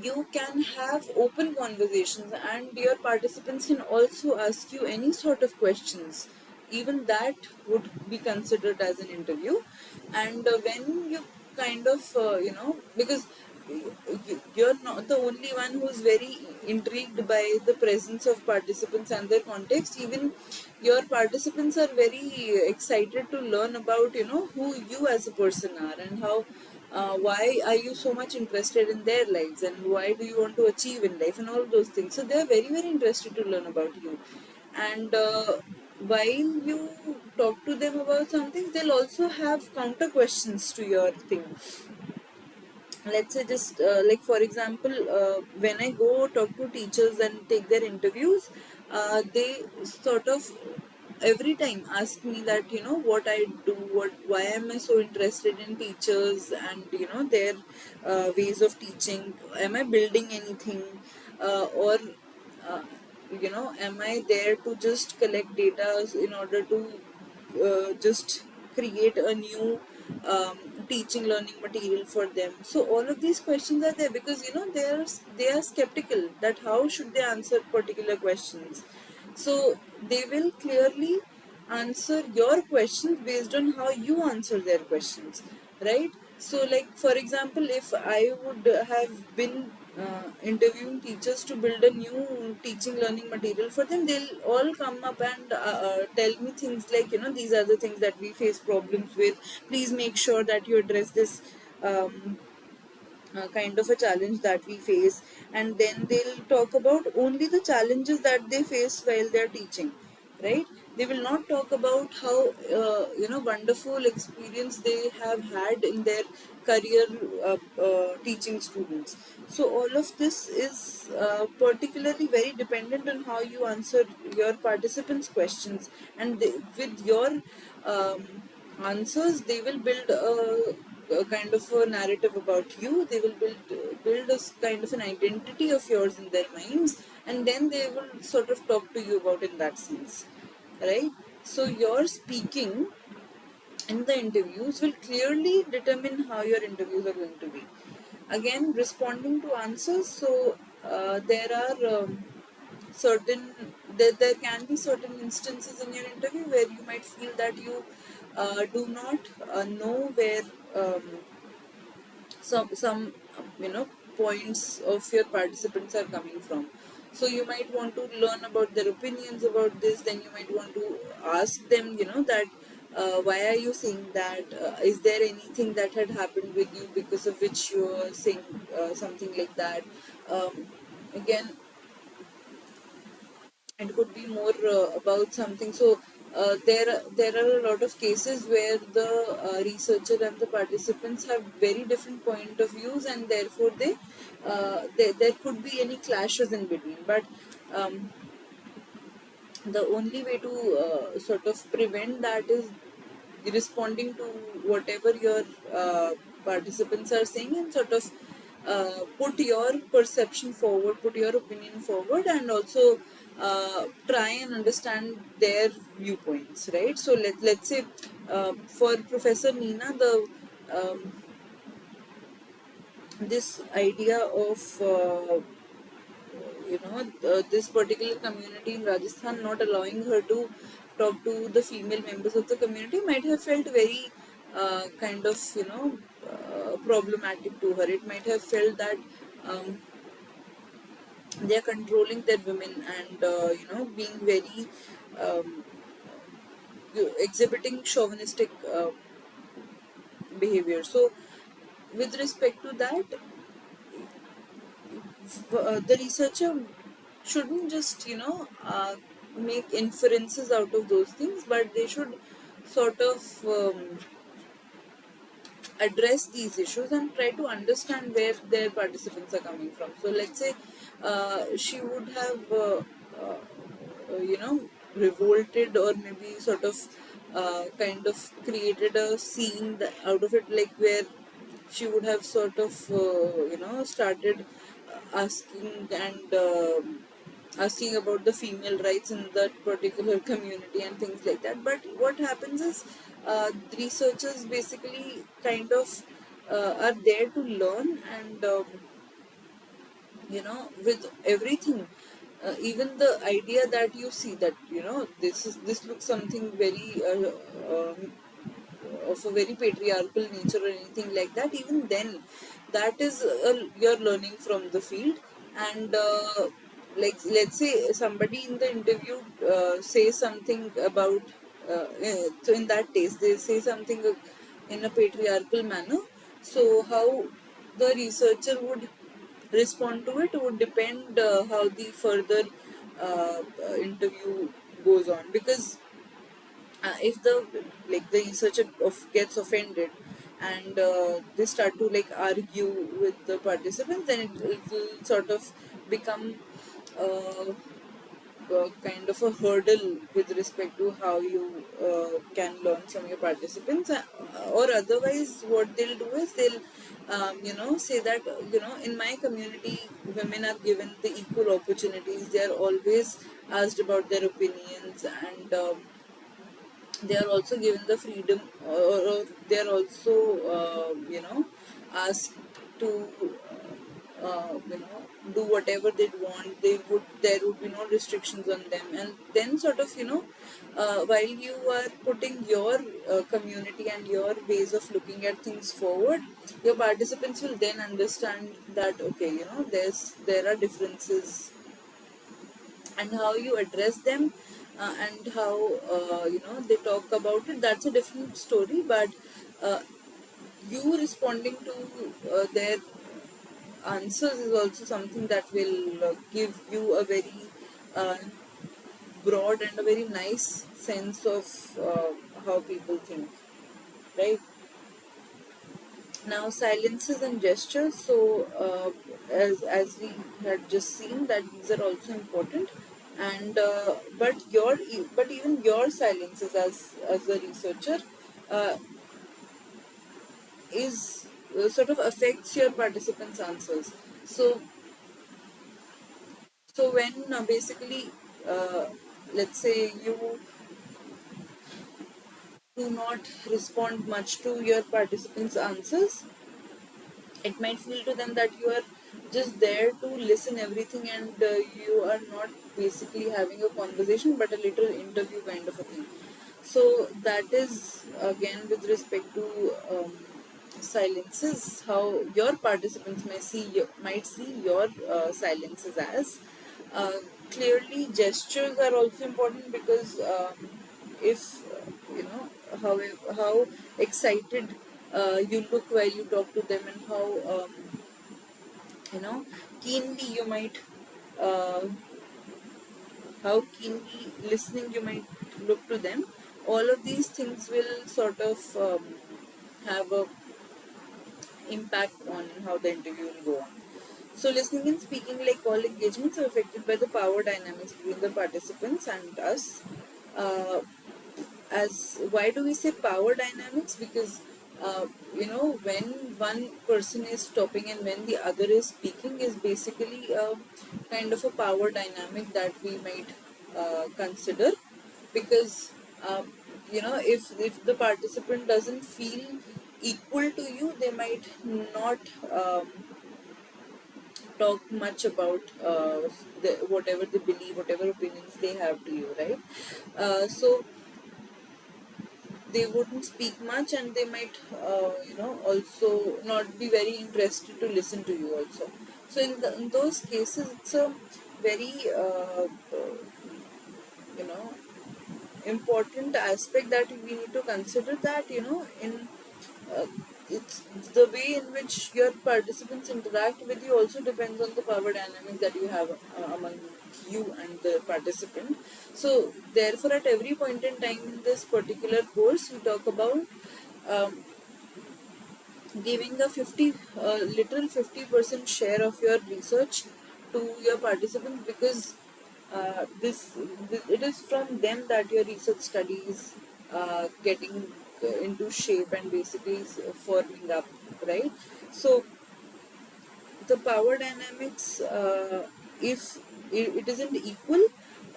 You can have open conversations, and your participants can also ask you any sort of questions. Even that would be considered as an interview. And when you kind of because you're not the only one who's very intrigued by the presence of participants and their context. Even your participants are very excited to learn about who you as a person are, and how why are you so much interested in their lives, and why do you want to achieve in life, and all those things. So they are very very interested to learn about you. And while you talk to them about something, they'll also have counter questions to your thing. Let's say, just like for example, when I go talk to teachers and take their interviews, they sort of every time ask me that what I do, why am I so interested in teachers and their ways of teaching. Am I building anything, or uh, am I there to just collect data in order to just create a new um, teaching learning material for them. So all of these questions are there because they are skeptical that how should they answer particular questions. So they will clearly answer your questions based on how you answer their questions, right? So like for example, if I would have been interviewing teachers to build a new teaching learning material for them, they'll all come up and tell me things like, these are the things that we face problems with. Please make sure that you address this kind of a challenge that we face. And then they'll talk about only the challenges that they face while they're teaching, right? They will not talk about how wonderful experience they have had in their career teaching students. So all of this is particularly very dependent on how you answer your participants questions. And with your um, answers, they will build a kind of a narrative about you. They will build a kind of an identity of yours in their minds, and then they will sort of talk to you about in that sense, right? So your speaking in the interviews will clearly determine how your interviews are going to be. Again, responding to answers. So there are certain there can be certain instances in your interview where you might feel that you do not know where some points of your participants are coming from. So you might want to learn about their opinions about this. Then you might want to ask them, that why are you saying that? Is there anything that had happened with you because of which you are saying something like that? Again, it could be more about something. So there are a lot of cases where the researcher and the participants have very different point of views, and therefore there could be any clashes in between. But um, the only way to sort of prevent that is responding to whatever your participants are saying, and sort of put your perception forward, put your opinion forward, and also try and understand their viewpoints, right? So let's say for Professor Nina, the um, this idea of this particular community in Rajasthan not allowing her to talk to the female members of the community might have felt very kind of problematic to her. It might have felt that um, they are controlling their women, and being very um, exhibiting chauvinistic behavior. So with respect to that, the researcher shouldn't just make inferences out of those things, but they should sort of address these issues and try to understand where their participants are coming from. So let's say she would have you know revolted, or maybe sort of kind of created a scene out of it, like where she would have sort of started asking and asking about the female rights in that particular community and things like that. But what happens is researchers basically kind of are there to learn, and with everything, even the idea that you see that this looks something very of a very patriarchal nature or anything like that, even then that is you're learning from the field. And like let's say somebody in the interview says something about so in that case they say something in a patriarchal manner. So how the researcher would respond to it would depend how the further interview goes on. Because if the the researcher gets offended, and they start to argue with the participants, then it will sort of become uh, kind of a hurdle with respect to how you can learn from your participants. Or otherwise what they'll do is they'll say that in my community women are given the equal opportunities, they are always asked about their opinions, and they are also given the freedom, or they are also asked to do whatever they want. There would be no restrictions on them. And then sort of while you are putting your community and your ways of looking at things forward, your participants will then understand that okay, there are differences, and how you address them, and how they talk about it, that's a different story. But uh, you responding to their answers is also something that will give you a very uh, broad and a very nice sense of how people think, right? Now, silences and gestures. So as we had just seen that these are also important. And but even your silences as a researcher uh, is sort of affects your participants answers. So when basically uh, let's say you do not respond much to your participants' answers, it might feel to them that you are just there to listen everything, and you are not basically having a conversation but a little interview kind of a thing. So that is again with respect to silences, how your participants might see your silences as. uh, Clearly gestures are also important, because if you know how excited you look while you talk to them, and how you know keenly you might uh, how keenly listening you might look to them, all of these things will sort of have a impact on how the interview will go on. So listening and speaking, like all engagements, are affected by the power dynamics between the participants and us. uh, as Why do we say power dynamics? Because when one person is stopping and when the other is speaking is basically a kind of a power dynamic that we might consider. Because if the participant doesn't feel equal to you, they might not talk much about whatever they believe, whatever opinions they have to you, right? So they wouldn't speak much, and they might also not be very interested to listen to you also. So in those cases, it's a very you know important aspect that we need to consider, that in uh, it's the way in which your participants interact with you also depends on the power dynamics that you have among you and the participant. So therefore, at every point in time in this particular course, we talk about um, giving a 50 literal 50% share of your research to your participants, because it is from them that your research study is getting into shape and basically forming up, right? So the power dynamics, if it isn't equal,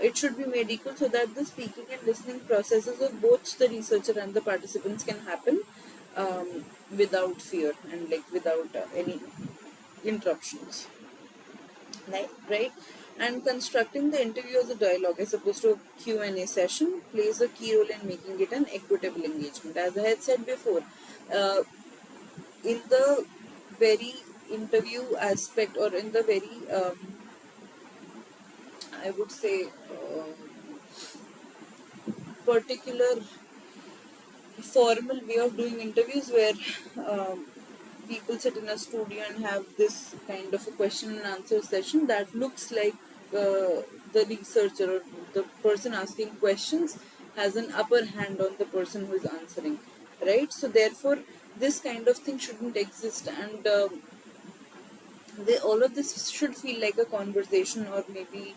it should be made equal, so that the speaking and listening processes of both the researcher and the participants can happen without fear and like without any interruptions, right? And constructing the interview as a dialogue as opposed to a Q&A session plays a key role in making it an equitable engagement. As I had said before, uh, in the very interview aspect, or in the very I would say particular formal way of doing interviews, where um, people sit in a studio and have this kind of a question and answer session that looks like the researcher or the person asking questions has an upper hand on the person who is answering, right? So therefore this kind of thing shouldn't exist, and all of this should feel like a conversation, or maybe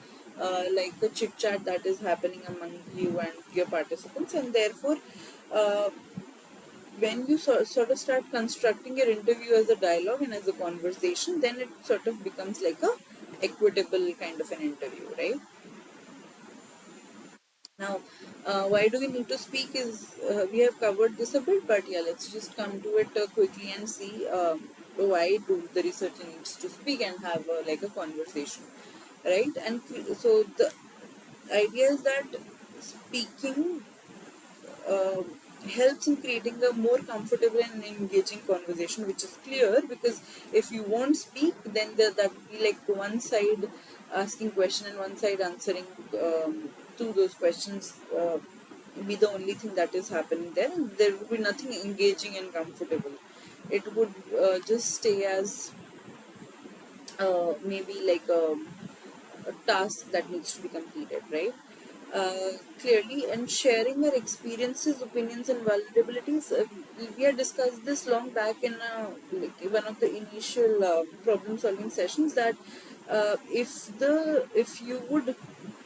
like a chit chat that is happening among you and your participants. And therefore, uh, when you sort of start constructing your interview as a dialogue and as a conversation, then it sort of becomes like a equitable kind of an interview, right? Now, why do we need to speak is we have covered this a bit, but yeah, let's just come to it quickly and see why do the researcher needs to speak and have like a conversation, right? And so the idea is that speaking uh, helps in creating a more comfortable and engaging conversation, which is clear, because if you won't speak, then that would be like one side asking question and one side answering to those questions, be the only thing that is happening there, and there would be nothing engaging and comfortable. It would just stay as maybe like a task that needs to be completed, right? Clearly, and sharing our experiences, opinions, and vulnerabilities. We had discussed this long back in like one of the initial problem-solving sessions, that if you would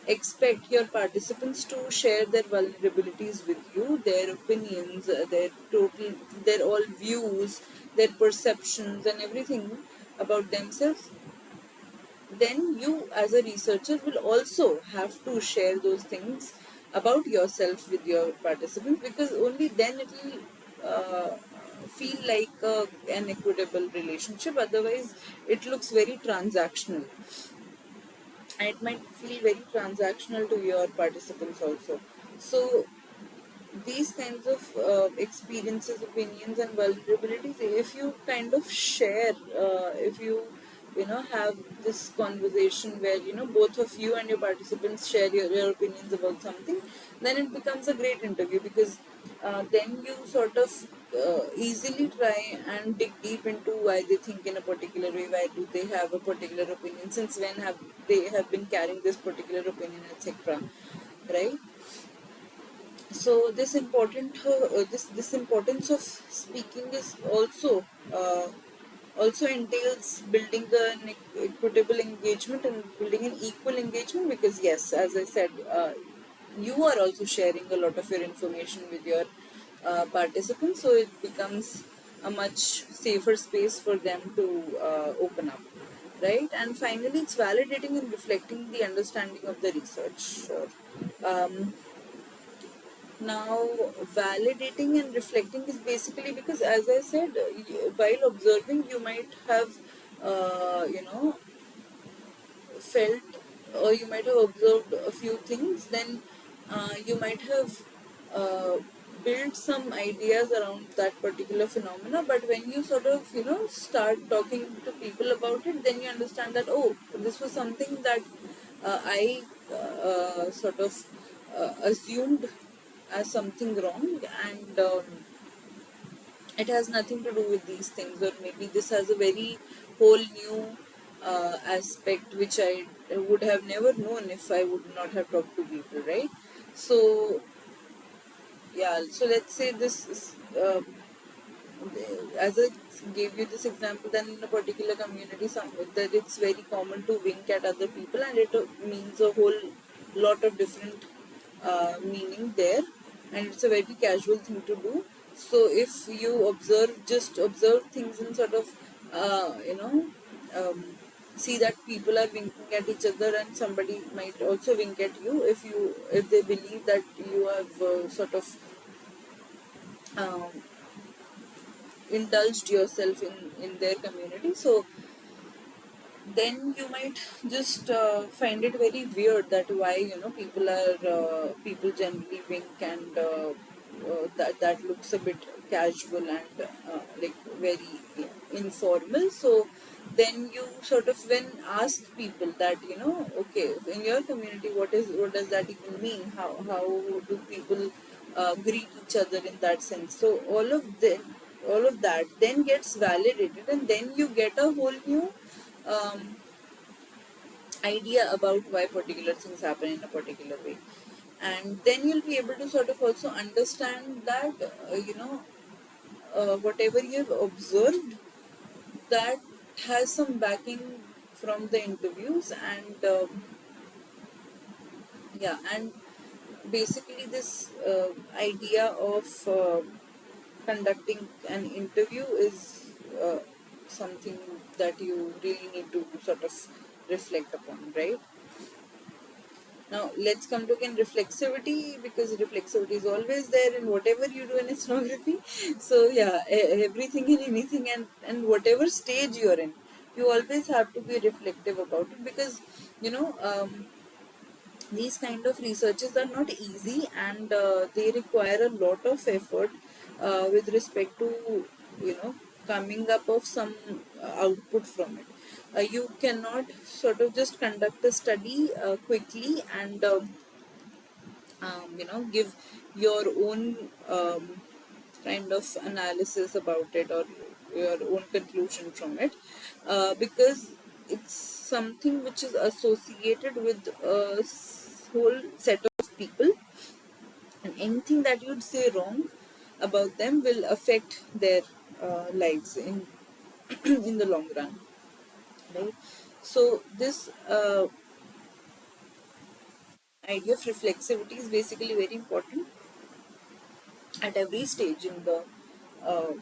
expect your participants to share their vulnerabilities with you, their opinions, their all views, their perceptions, and everything about themselves, then you as a researcher will also have to share those things about yourself with your participants, because only then it will feel like an equitable relationship. Otherwise it looks very transactional, and it might feel very transactional to your participants also. So these kinds of experiences, opinions, and vulnerabilities, if you kind of share, if you know have this conversation where both of you and your participants share your opinions about something, then it becomes a great interview, because then you sort of easily try and dig deep into why they think in a particular way, why do they have a particular opinion, since when have they have been carrying this particular opinion, etc., right? So this importance of speaking is uh, also entails building an equitable engagement and building an equal engagement, because yes, as I said, you are also sharing a lot of your information with your participants, so it becomes a much safer space for them to open up, right? And finally, it's validating and reflecting the understanding of the research. Sure. um, Now, validating and reflecting is basically because, as I said, while observing, you might have, you know, felt, or you might have observed a few things. Then you might have uh, built some ideas around that particular phenomena. But when you sort of, start talking to people about it, then you understand that, oh, this was something that I sort of assumed as something wrong, and it has nothing to do with these things, or maybe this has a very whole new aspect which I would have never known if I would not have talked to people, right? So yeah, so let's say this is, as I gave you this example, then in a particular community, that it's very common to wink at other people, and it means a whole lot of different meaning there, and it's a very casual thing to do. So if you just observe things and sort of, um, see that people are winking at each other, and somebody might also wink at you, if they believe that you have sort of um, indulged yourself in their community. So then you might just find it very weird that why people generally wink, and that looks a bit casual and like very informal. So then you sort of when ask people that, okay, in your community, what does that even mean, how do people greet each other in that sense. So all of that then gets validated, and then you get a whole new um, idea about why particular things happen in a particular way. And then you'll be able to sort of also understand that whatever you've observed, that has some backing from the interviews. And yeah, and basically this idea of conducting an interview is something that you really need to sort of reflect upon, right? Now let's come to again reflexivity, because reflexivity is always there in whatever you do in ethnography. So yeah, everything and anything, and whatever stage you're in, you always have to be reflective about it, because you know um, these kind of researches are not easy, and they require a lot of effort with respect to coming up of some output from it. You cannot sort of just conduct a study quickly and give your own kind of analysis about it, or your own conclusion from it, because it's something which is associated with a whole set of people, and anything that you'd say wrong about them will affect their lives in in the long run, right? So this idea of reflexivity is basically very important at every stage uh,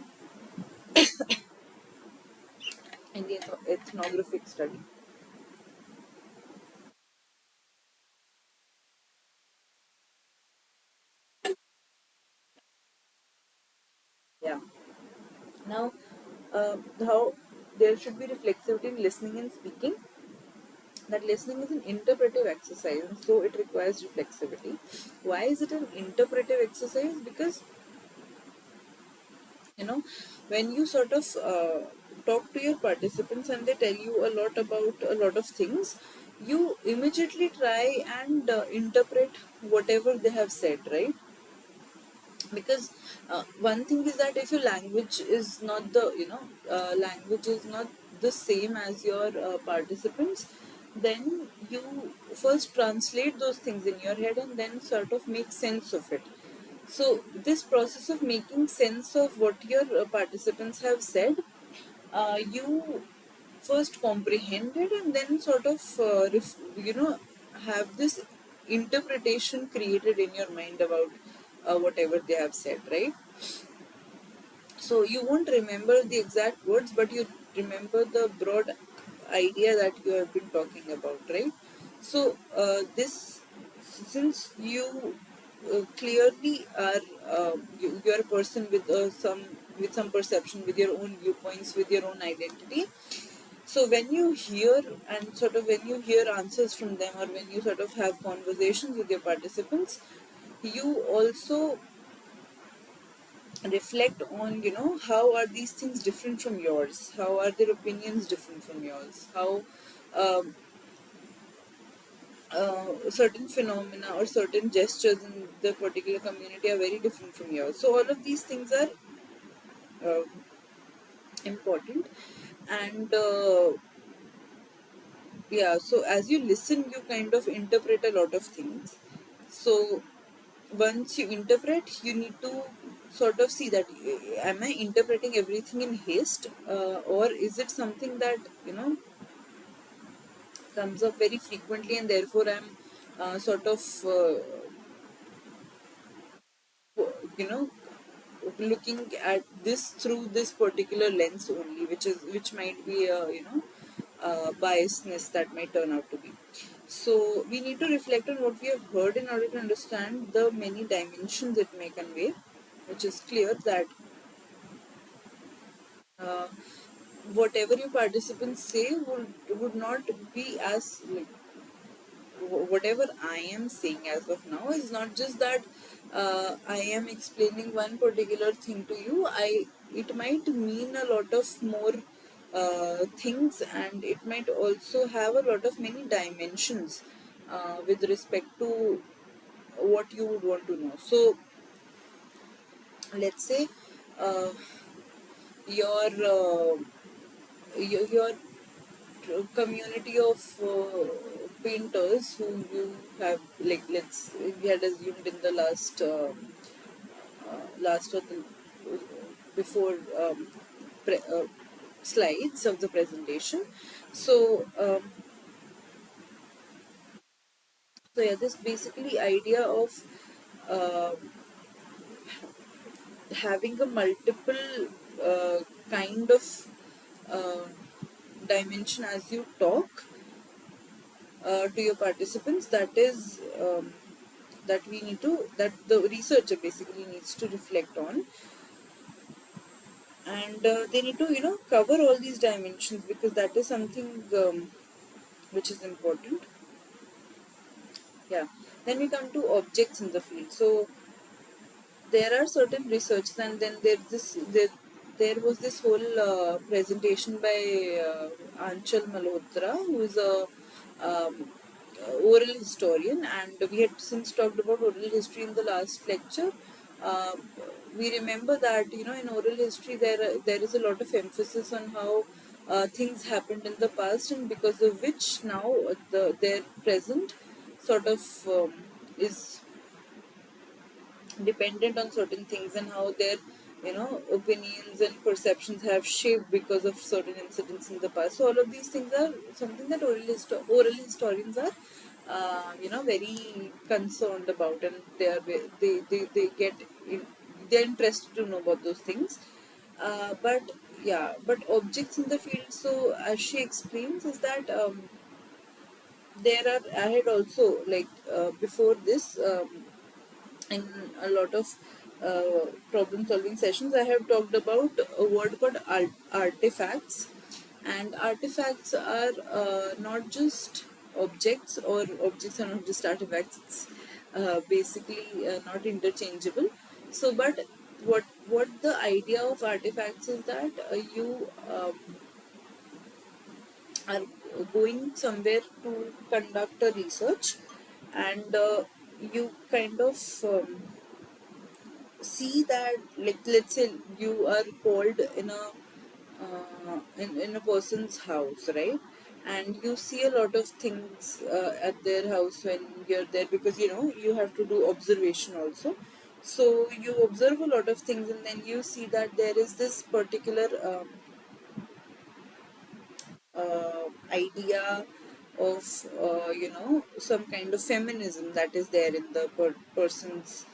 in the ethnographic study. Now, how there should be reflexivity in listening and speaking. That listening is an interpretive exercise, and so it requires reflexivity. Why is it an interpretive exercise? Because you know, when you sort of talk to your participants and they tell you a lot about a lot of things, you immediately try and interpret whatever they have said, right? Because one thing is that if your language is not the language is not the same as your participants, then you first translate those things in your head and then sort of make sense of it. So this process of making sense of what your participants have said, you first comprehend it and then sort of have this interpretation created in your mind about whatever they have said, right? So you won't remember the exact words, but you remember the broad idea that you have been talking about, right? So this, since you clearly are you are a person with some perception, with your own viewpoints, with your own identity. So when you hear and sort of when you hear answers from them, or when you sort of have conversations with your participants, you also reflect on, how are these things different from yours, how are their opinions different from yours, how um, certain phenomena or certain gestures in the particular community are very different from yours. So all of these things are uh, important. And yeah, so as you listen, you kind of interpret a lot of things. So once you interpret, you need to sort of see that am I interpreting everything in haste, or is it something that comes up very frequently, and therefore I'm sort of you know looking at this through this particular lens only, which might be a biasness that might turn out to be. So we need to reflect on what we have heard in order to understand the many dimensions it may convey, which is clear that uh, whatever your participants say would not be as like whatever I am saying as of now is not just that I am explaining one particular thing to you. It might mean a lot of more things, and it might also have a lot of many dimensions with respect to what you would want to know. So let's say uh, your your community of painters who you have, like, let's we had assumed in the last or the before slides of the presentation. So so yeah, this basically idea of uh, having a multiple kind of uh, dimension as you talk to your participants, that is that we need to that the researcher basically needs to reflect on. And they need to cover all these dimensions, because that is something which is important. Yeah. Then we come to objects in the field. So there are certain researchers, and then there was this whole presentation by Anchal Malhotra, who is a um, oral historian, and we had since talked about oral history in the last lecture. Uh, we remember that in oral history there is a lot of emphasis on how things happened in the past, and because of which now their present sort of is dependent on certain things, and how their opinions and perceptions have shaped because of certain incidents in the past. So all of these things are something that oral historians are very concerned about, and they get in, they're interested to know about those things. But yeah, but objects in the field, so as she explains, is that there are I had also, like, before this, in a lot of problem solving sessions, I have talked about a word called artifacts. And artifacts are not just objects, or objects are not just artifacts. It's basically not interchangeable. So, but what the idea of artifacts is that you are going somewhere to conduct a research, and you kind of see that, like, let's say you are called in a in a person's house, right? And you see a lot of things at their house when you're there, because you have to do observation also. So you observe a lot of things, and then you see that there is this particular idea of some kind of feminism that is there in the person's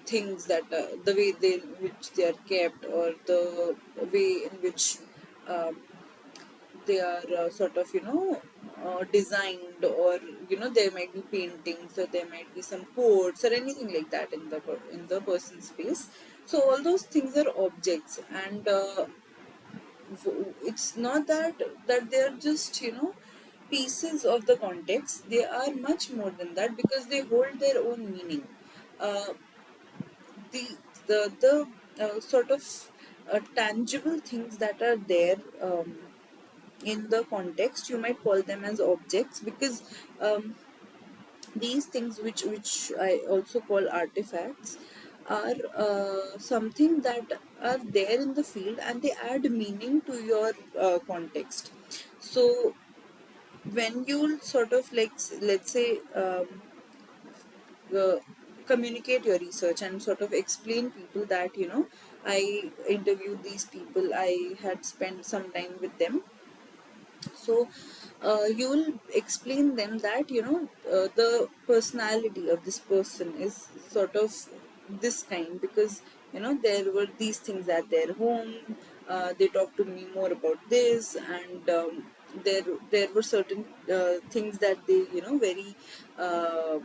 things, that the way they which they are kept, or the way in which um, they are sort of designed, or there might be paintings, or there might be some quotes or anything like that in the person's space. So all those things are objects, and it's not that they are just pieces of the context. They are much more than that, because they hold their own meaning. uh, the the sort of tangible things that are there in the context, you might call them as objects, because um, these things, which I also call artifacts, are something that are there in the field, and they add meaning to your context. So when you sort of, like, let's say, uh, communicate your research and sort of explain people that I interviewed these people, I had spent some time with them. So you will explain them that the personality of this person is sort of this kind, because there were these things at their home. They talked to me more about this, and there were certain things that they very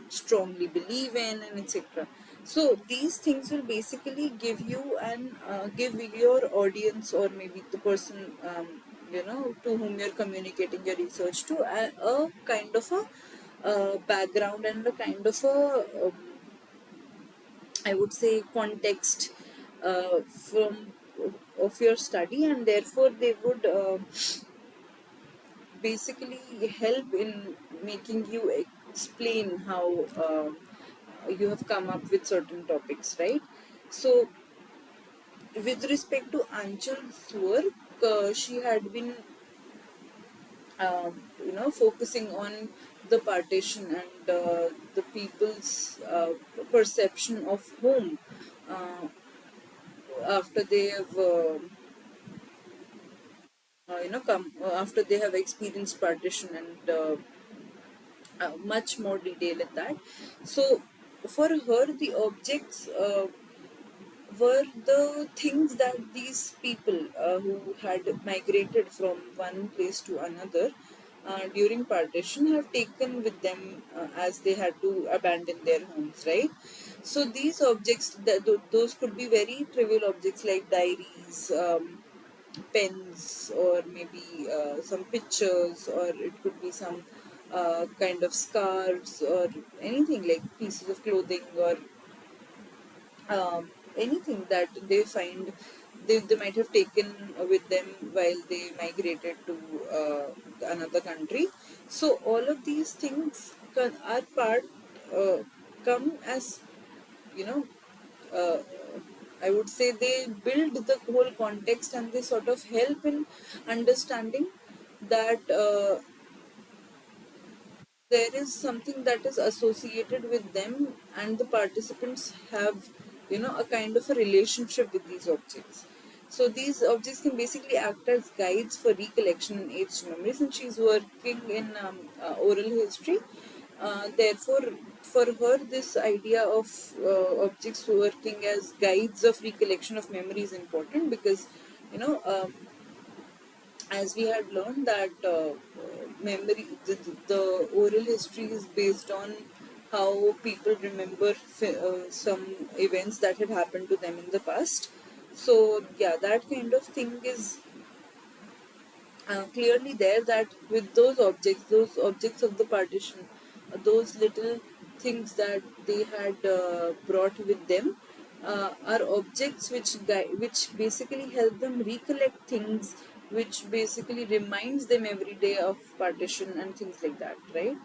strongly believe in, and etc. So these things will basically give you, and give your audience, or maybe the person to whom you're communicating your research to, a kind of a background, and a kind of a I would say context from of your study, and therefore they would basically help in making you explain how you have come up with certain topics, right? So with respect to Anchal's work, she had been focusing on the partition, and the people's perception of home after they have come after they have experienced partition, and much more detail in that. So for her, the objects were the things that these people who had migrated from one place to another during partition have taken with them, as they had to abandon their homes, right? So these objects, those could be very trivial objects like diaries, pens, or maybe some pictures, or it could be some kind of scarves, or anything like pieces of clothing, or anything that they find they might have taken with them while they migrated to another country. So all of these things are part uh, come as you know uh, I would say they build the whole context, and they sort of help in understanding that there is something that is associated with them, and the participants have a kind of a relationship with these objects. So these objects can basically act as guides for recollection and aged memories, and she's working in oral history. Therefore, for her, this idea of objects working as guides of recollection of memory is important, because you know um, as we had learned that memory, the oral history is based on how people remember some events that had happened to them in the past. So yeah, that kind of thing is clearly there, that with those objects of the partition, those little things that they had brought with them, are objects which basically help them recollect things, which basically reminds them every day of partition and things like that, right?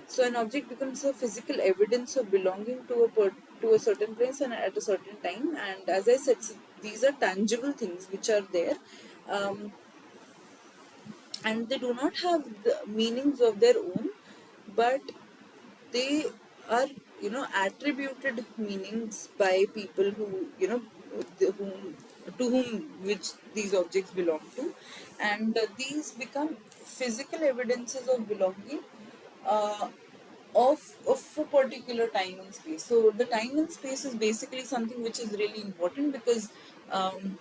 So an object becomes a physical evidence of belonging to a certain place and at a certain time. And as I said, these are tangible things which are there. Um, and they do not have the meanings of their own, but they are, attributed meanings by people who, whom to whom which these objects belong to. And these become physical evidences of belonging, uh, of a particular time and space. So the time and space is basically something which is really important, because um,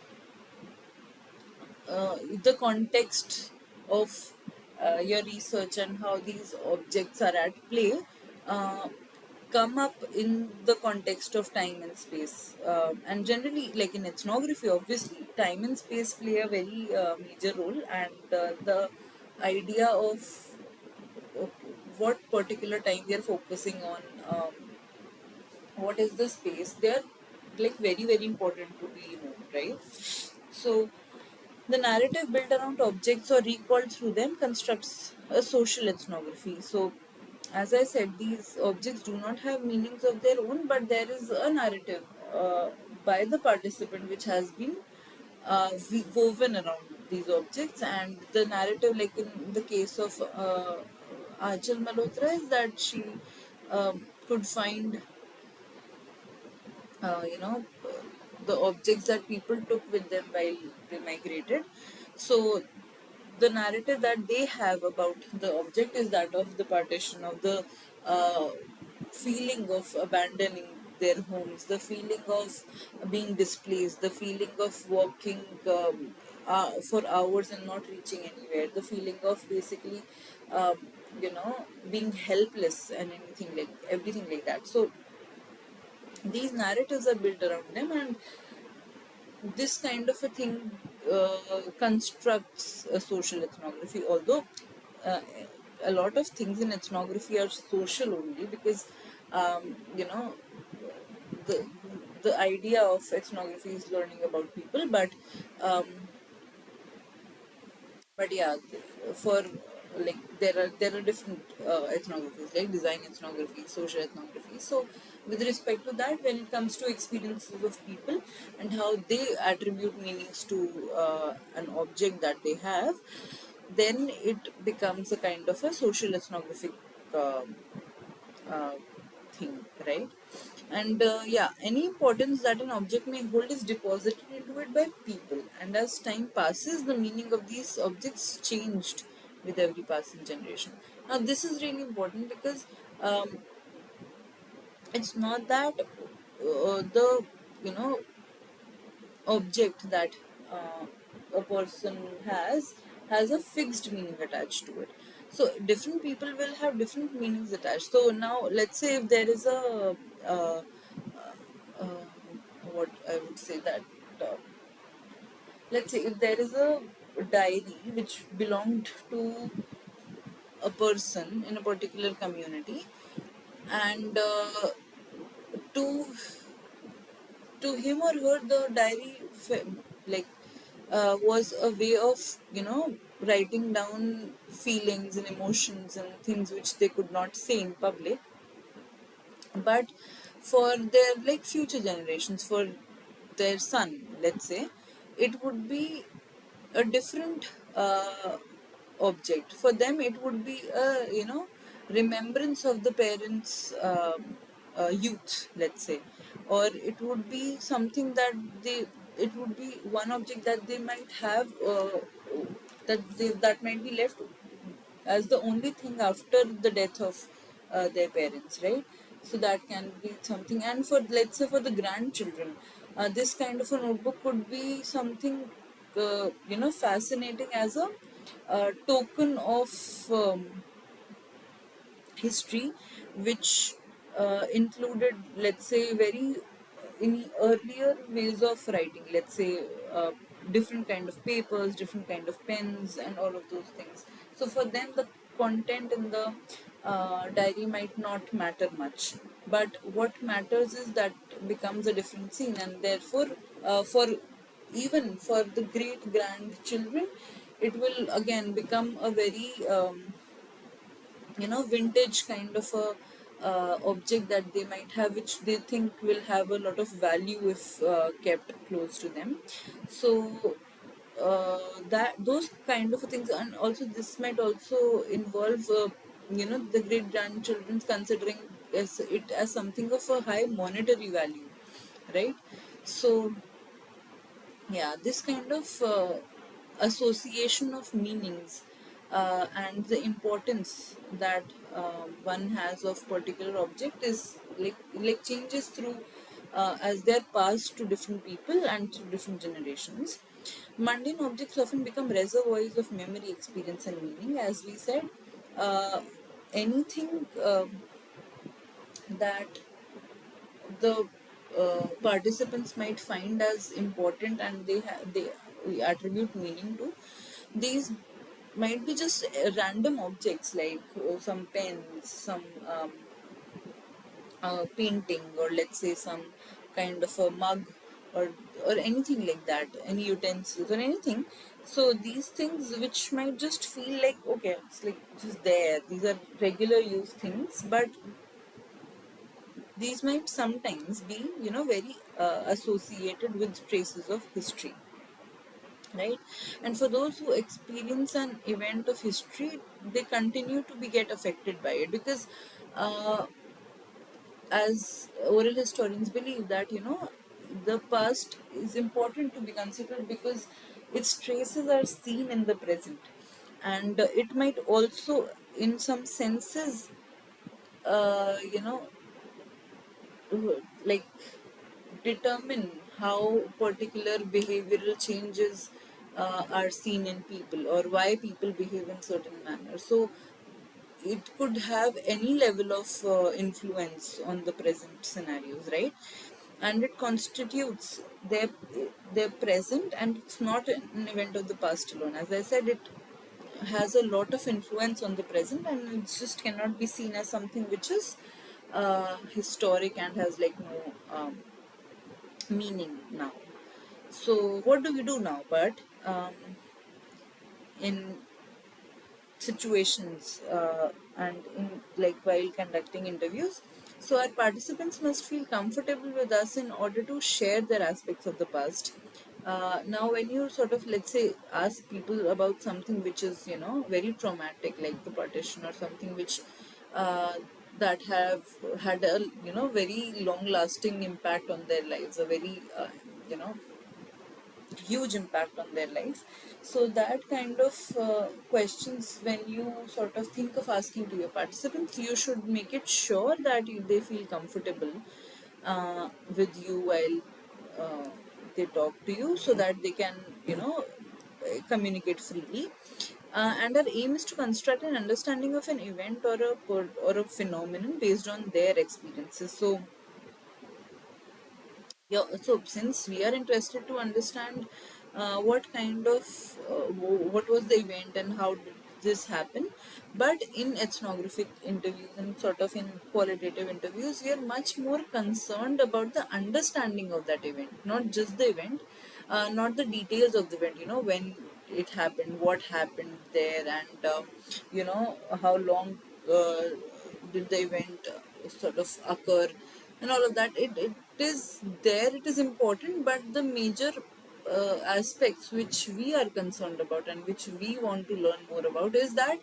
the context of your research and how these objects are at play uh, come up in the context of time and space. And generally, like in ethnography, obviously, time and space play a very major role, and the idea of what particular time we are focusing on, what is the space, they are like very, very important to be known, right? So the narrative built around objects or recalled through them constructs a social ethnography. So, as I said, these objects do not have meanings of their own, but there is a narrative by the participant which has been woven around these objects. And the narrative, like in the case of Achal Malhotra, is that she could find the objects that people took with them while they migrated. So the narrative that they have about the object is that of the partition, of the uh, feeling of abandoning their homes, the feeling of being displaced, the feeling of walking for hours and not reaching anywhere, the feeling of basically um, being helpless and everything like that. So these narratives are built around them, and this kind of a thing constructs a social ethnography. Although uh, a lot of things in ethnography are social only, because you know the the idea of ethnography is learning about people, um, but yeah, for like there are different ethnographies, like design ethnography, social ethnography. So with respect to that, when it comes to experiences of people and how they attribute meanings to an object that they have, then it becomes a kind of a social ethnographic um uh, thing, right? And yeah, any importance that an object may hold is deposited into it by people, and as time passes, the meaning of these objects changed with every passing generation. Now, this is really important, because um, it's not that the you know object that a person has a fixed meaning attached to it. So different people will have different meanings attached. So now let's say if there is a uh, uh, what I would say that uh, let's say if there is a diary which belonged to a person in a particular community, and to him or her the diary like was a way of writing down feelings and emotions and things which they could not say in public, but for their like future generations, for their son, let's say, it would be a different object. For them it would be a remembrance of the parents youth, let's say, or it would be something that they it would be one object that they might have that might be left as the only thing after the death of their parents, right? So that can be something. And for, let's say, for the grandchildren, this kind of a notebook could be something fascinating as a token of history, which included, let's say, very in earlier ways of writing, let's say, different kind of papers, different kind of pens, and all of those things. So for them, the content in the diary might not matter much, but what matters is that becomes a different scene, and therefore, for even for the great grandchildren, it will again become a very vintage kind of a object that they might have, which they think will have a lot of value if kept close to them. So that those kind of things, and also this might also involve the great grandchildren's considering it as something of a high monetary value, right? So yeah, this kind of association of meanings and the importance that one has of particular object is like changes through as they're passed to different people and through different generations. Mundane objects often become reservoirs of memory, experience, and meaning. As we said, anything that the participants might find as important and they attribute meaning to, these might be just random objects like some pens, some painting, or let's say some kind of a mug, or or anything like that, any utensils or anything. So these things which might just feel like, okay, it's like just there, these are regular use things, but these might sometimes be, very associated with traces of history, right? And for those who experience an event of history, they continue to be get affected by it, because uh, as oral historians believe that, the past is important to be considered because its traces are seen in the present, and it might also, in some senses, uh, you know like determine how particular behavioral changes are seen in people, or why people behave in certain manner. So it could have any level of influence on the present scenarios, right? And it constitutes their present, and it's not an event of the past alone. As I said, it has a lot of influence on the present, and it just cannot be seen as something which is historic and has like no meaning now. So what do we do now? But in situations and in like while conducting interviews, so our participants must feel comfortable with us in order to share their aspects of the past. Now when you sort of, let's say, ask people about something which is, very traumatic, like the partition, or something which uh, that have had a, very long lasting impact on their lives, a very you know huge impact on their life. So that kind of questions, when you sort of think of asking to your participants, you should make it sure that they feel comfortable with you while uh, they talk to you, so that they can, communicate freely. And our aim is to construct an understanding of an event or a phenomenon based on their experiences. So yeah, so since we are interested to understand what kind of what was the event and how did this happen, but in ethnographic interviews and sort of in qualitative interviews, we are much more concerned about the understanding of that event, not just the event, not the details of the event. When it happened, what happened there, and how long did the event sort of occur, and all of that. It is there, it is important, but the major aspects which we are concerned about and which we want to learn more about is that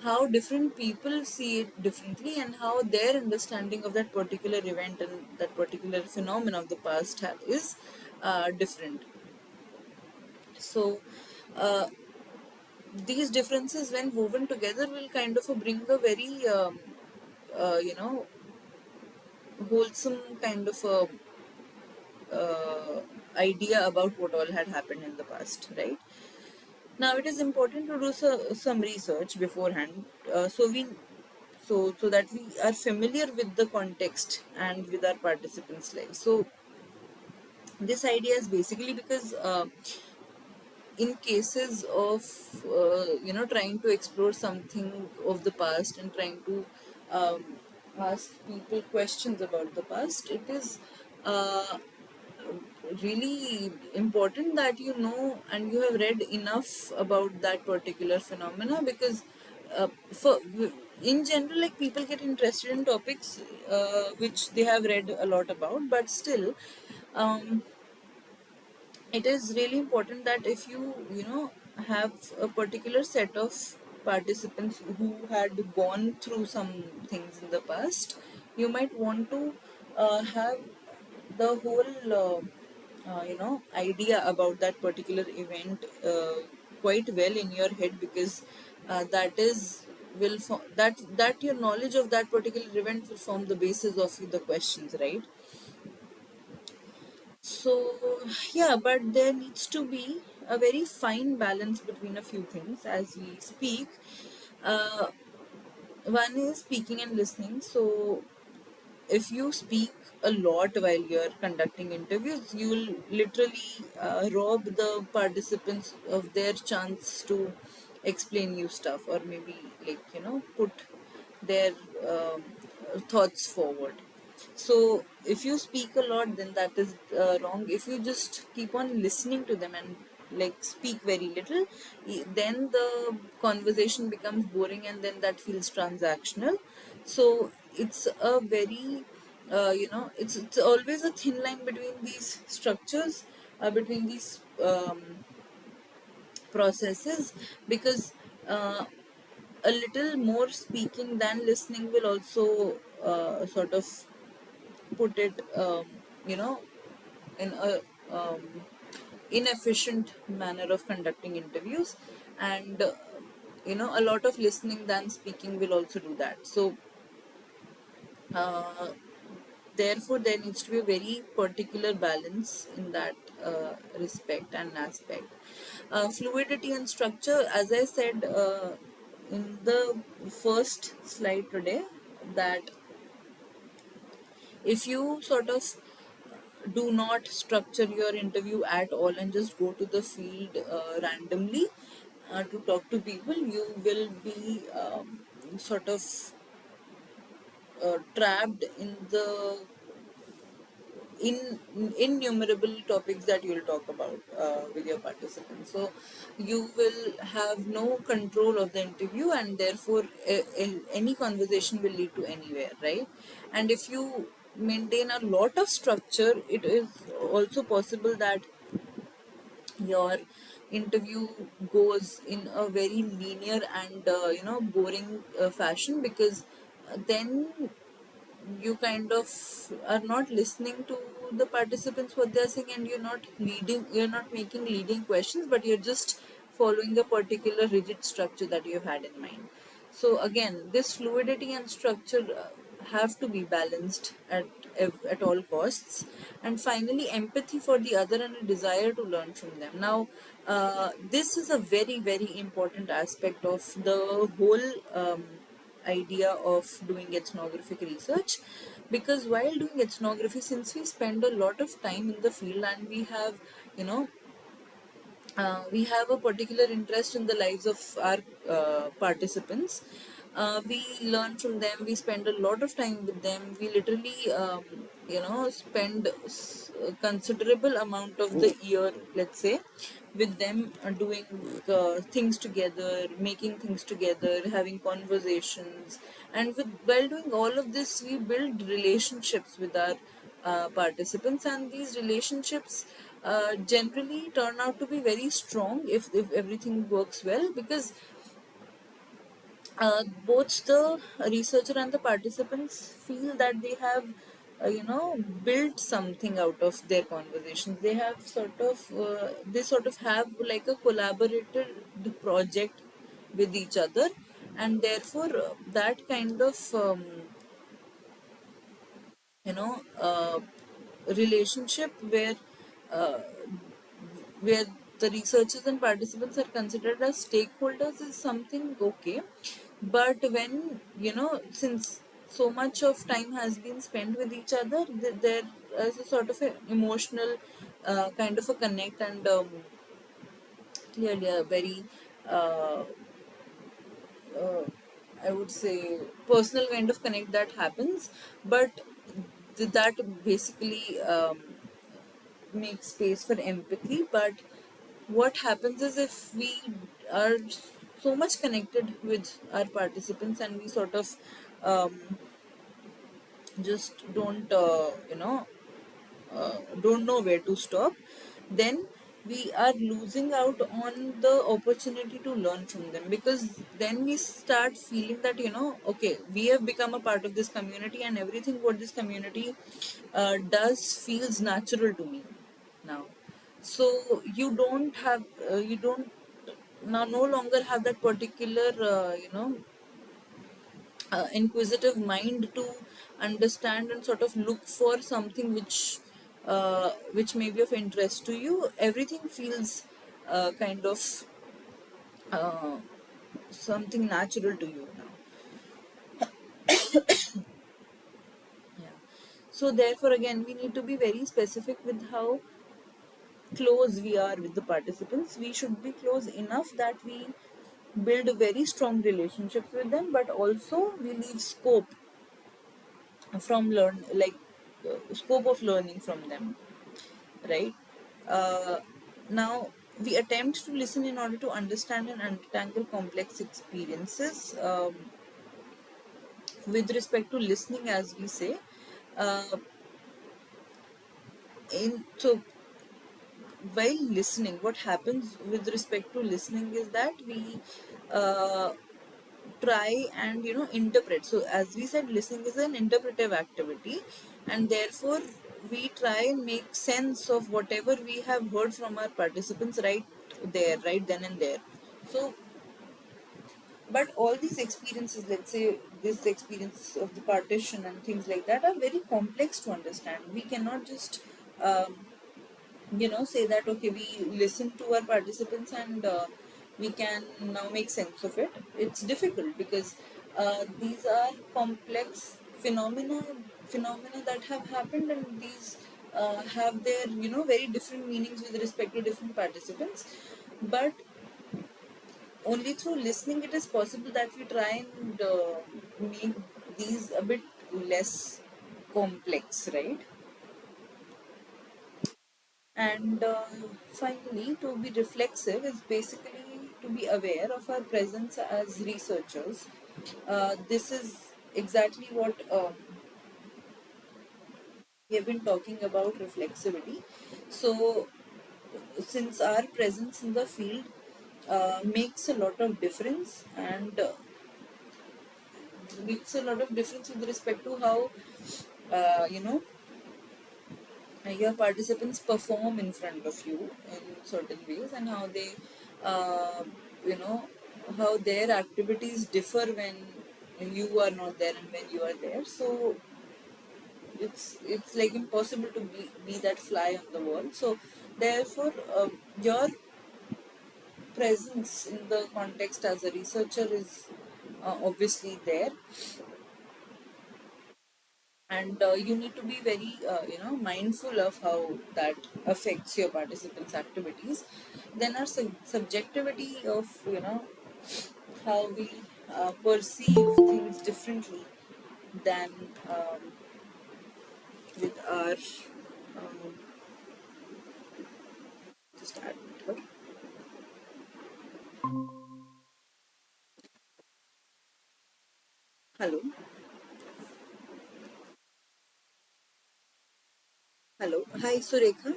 how different people see it differently, and how their understanding of that particular event and that particular phenomenon of the past is different. So uh, these differences, when woven together, will kind of bring a very uh, you know wholesome kind of a idea about what all had happened in the past, right? Now, it is important to do some research beforehand. so that we are familiar with the context and with our participants' lives. So this idea is basically because in cases of trying to explore something of the past and trying to um, ask people questions about the past, it is uh, really important that you know and you have read enough about that particular phenomena, because for in general, like, people get interested in topics which they have read a lot about, but still um, it is really important that if you have a particular set of participants who had gone through some things in the past, you might want to have the whole idea about that particular event quite well in your head, because that is that your knowledge of that particular event will form the basis of the questions, right? So, yeah, but there needs to be a very fine balance between a few things as we speak. Uh, One is speaking and listening. So, if you speak a lot while you're conducting interviews, you'll literally rob the participants of their chance to explain you stuff, or maybe, like, put their um, thoughts forward. So if you speak a lot, then that is wrong. If you just keep on listening to them and, like, speak very little, then the conversation becomes boring, and then that feels transactional. So it's a very it's always a thin line between these structures, between these processes, because a little more speaking than listening will also sort of put it in a um, inefficient manner of conducting interviews, and a lot of listening than speaking will also do that. So uh, therefore there needs to be a very particular balance in that respect and aspect. Fluidity and structure, as I said in the first slide today, that if you sort of do not structure your interview at all and just go to the field randomly to talk to people, you will be sort of trapped in the in innumerable topics that you'll talk about with your participants. So you will have no control of the interview, and therefore any conversation will lead to anywhere, right? And if you maintain a lot of structure, it is also possible that your interview goes in a very linear and boring fashion, because then you kind of are not listening to the participants what they're saying, and you're not making leading questions, but you're just following a particular rigid structure that you've had in mind. So again, this fluidity and structure have to be balanced at all costs. And finally, empathy for the other and a desire to learn from them. Now this is a very, very important aspect of the whole idea of doing ethnographic research, because while doing ethnography, since we spend a lot of time in the field and you know we have a particular interest in the lives of our participants, we learn from them, we spend a lot of time with them, we literally spend a considerable amount of the year, let's say, with them, doing things together, making things together, having conversations. And while doing all of this, we build relationships with our participants, and these relationships generally turn out to be very strong if everything works well, because both the researcher and the participants feel that they have built something out of their conversations. They have they sort of have like a collaborated project with each other, and therefore that kind of you know uh, relationship uh, where the researchers and participants are considered as stakeholders is something okay. But when, since so much of time has been spent with each other, there is a sort of an emotional kind of a connect, and clearly a very uh, uh, I would say personal kind of connect that happens. But that basically makes space for empathy. But what happens is, if we are so much connected with our participants, and we sort of um, just don't know where to stop, then we are losing out on the opportunity to learn from them, because then we start feeling that, okay, we have become a part of this community, and everything what this community does feels natural to me now. So you don't now no longer have that particular inquisitive mind to understand and sort of look for something which may be of interest to you. Everything feels kind of uh, something natural to you now. Yeah. So therefore, again, we need to be very specific with how close we are with the participants. We should be close enough that we build a very strong relationships with them, but also we leave scope from learn like scope of learning from them, right? uh, Now, we attempt to listen in order to understand and untangle complex experiences. With respect to listening, as we say, uh, in so while listening, what happens with respect to listening is that we uh, try and interpret. So as we said, listening is an interpretive activity, and therefore we try and make sense of whatever we have heard from our participants right then and there. So, but all these experiences, let's say this experience of the partition and things like that, are very complex to understand. We cannot just um, say that, okay, we listen to our participants, and we can now make sense of it. It's difficult, because these are complex phenomena that have happened, and these have their very different meanings with respect to different participants. But only through listening it is possible that we try and make these a bit less complex, right? And finally, to be reflexive is basically to be aware of our presence as researchers. This is exactly what we have been talking about, reflexivity. So, since our presence in the field makes a lot of difference, and makes a lot of difference with respect to how uh, you know your participants perform in front of you in certain ways, and how they uh, you know how their activities differ when you are not there and when you are there. So it's like impossible to be that fly on the wall. So therefore, your presence in the context as a researcher is obviously there, and you need to be very mindful of how that affects your participants activities. Then our subjectivity of how we perceive things differently than with our just add it. Hello, hello, hi Surekha,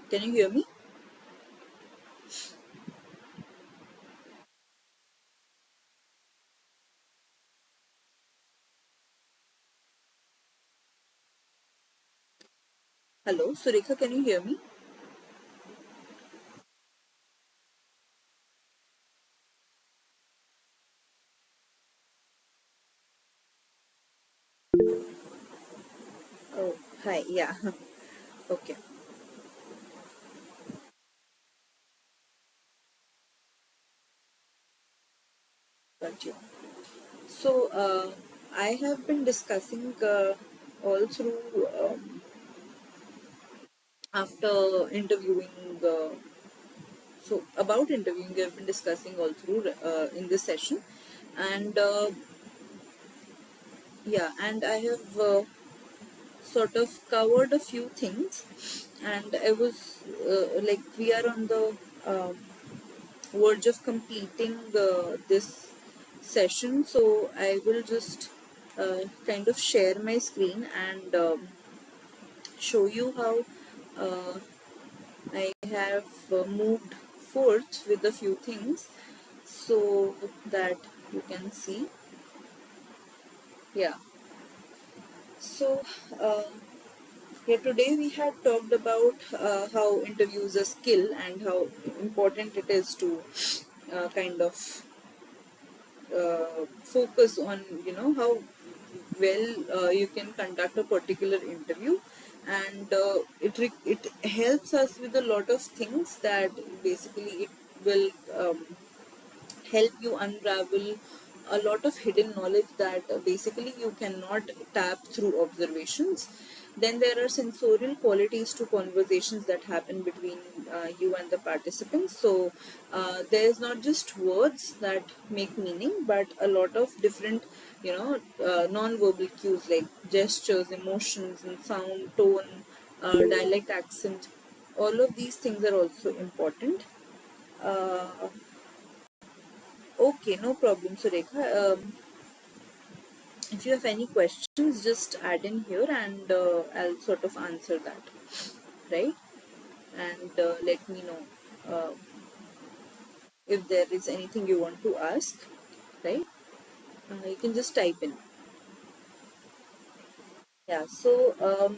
can you hear me? Hello Surekha, can you hear me? Oh, hi, yeah. Okay. about you. So I have been discussing all through after interviewing. So about interviewing, we have been discussing all through in this session, and yeah, and I have sort of covered a few things, and I was like we are on the verge of completing this session, so I will just kind of share my screen and show you how uh, I have moved forth with a few things so that you can see. Yeah, so uh, yeah, today we had talked about how interviews a skill and how important it is to kind of focus on how well you can conduct a particular interview, and it helps us with a lot of things that basically it will help you unravel a lot of hidden knowledge that basically you cannot tap through observations. Then there are sensorial qualities to conversations that happen between you and the participants. So there is not just words that make meaning, but a lot of different, non-verbal cues like gestures, emotions, and sound, tone, dialect, accent. All of these things are also important. Uh, Okay, no problem, Surekha. If you have any questions, just add in here and I'll sort of answer that, right? And let me know uh, if there is anything you want to ask, right? You can just type in. Yeah, so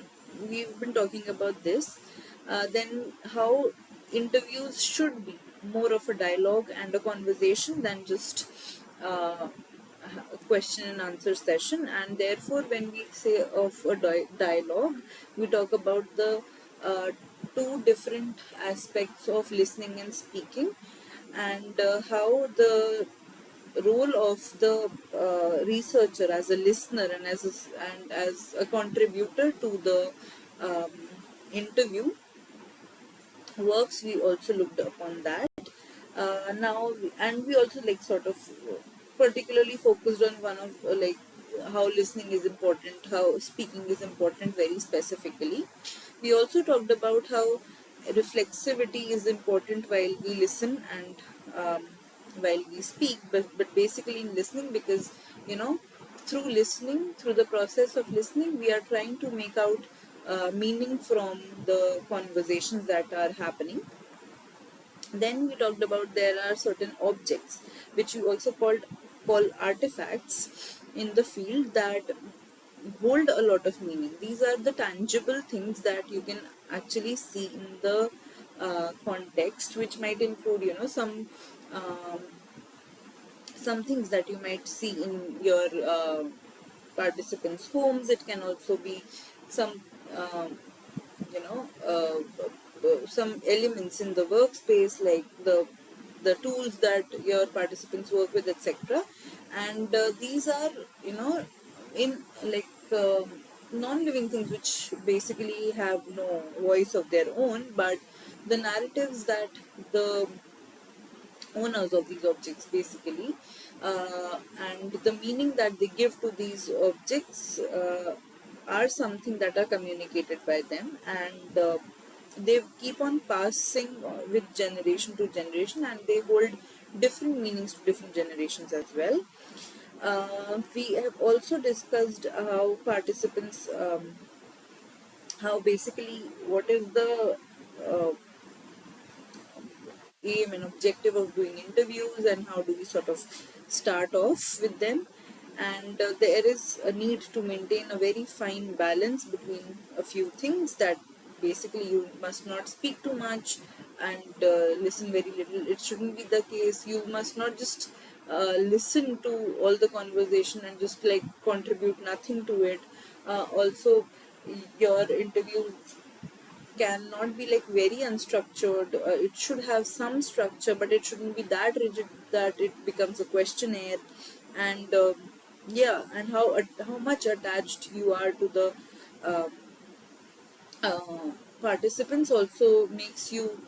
we've been talking about this. Then, how interviews should be more of a dialogue and a conversation than just a question and answer session. And therefore, when we say of a dialogue, we talk about the uh, two different aspects of listening and speaking, and how the role of the researcher as a listener and as a contributor to the um, interview works. We also looked upon that now, and we also like sort of particularly focused on one of like how listening is important, how speaking is important very specifically. We also talked about how reflexivity is important while we listen and while we speak, but basically in listening, because you know through listening, through the process of listening, we are trying to make out meaning from the conversations that are happening. Then we talked about there are certain objects which we also call artifacts in the field that hold a lot of meaning. These are the tangible things that you can actually see in the context, which might include um, some things that you might see in your participants' homes. It can also be some um, you know some elements in the workspace like the tools that your participants work with, etc. And these are in like non-living things which basically have no voice of their own, but the narratives that the owners of these objects basically and the meaning that they give to these objects are something that are communicated by them, and they keep on passing with generation to generation, and they hold different meanings to different generations as well. We have also discussed how participants how basically what is the uh, aim and objective of doing interviews, and how do we sort of start off with them. And there is a need to maintain a very fine balance between a few things, that basically you must not speak too much and listen very little. It shouldn't be the case. You must not just listen to all the conversation and just like contribute nothing to it. Also, your interviews cannot be like very unstructured. It should have some structure, but it shouldn't be that rigid that it becomes a questionnaire, and yeah, and how much attached you are to the uh, uh, participants also makes you,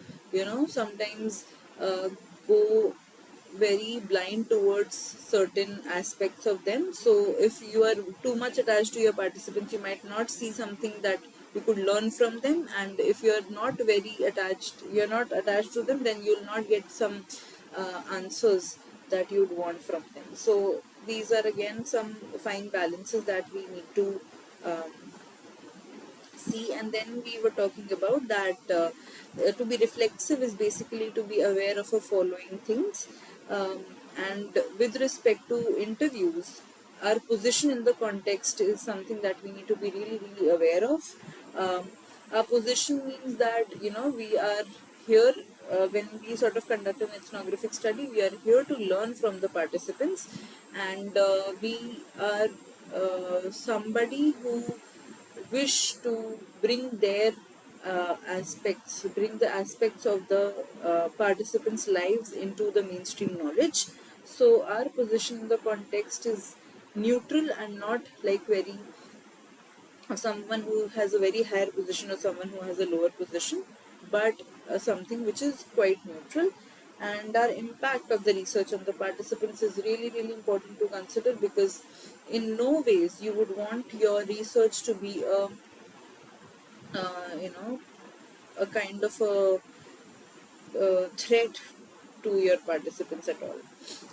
sometimes go very blind towards certain aspects of them. So if you are too much attached to your participants, you might not see something that you could learn from them, and if you are not very attached, you're not attached to them, then you'll not get some answers that you'd want from them. So these are again some fine balances that we need to um, see. And then we were talking about that to be reflexive is basically to be aware of the following things. um, and with respect to interviews, our position in the context is something that we need to be really really aware of. um, our position means that we are here, when we sort of conduct an ethnographic study, we are here to learn from the participants, and we are somebody who wish to bring the aspects of the participants' lives into the mainstream knowledge. So our position in the context is neutral and not like very someone who has a very higher position or someone who has a lower position, but something which is quite neutral. And our impact of the research on the participants is really, really important to consider, because in no ways you would want your research to be uh, you know, a kind of a threat to your participants at all.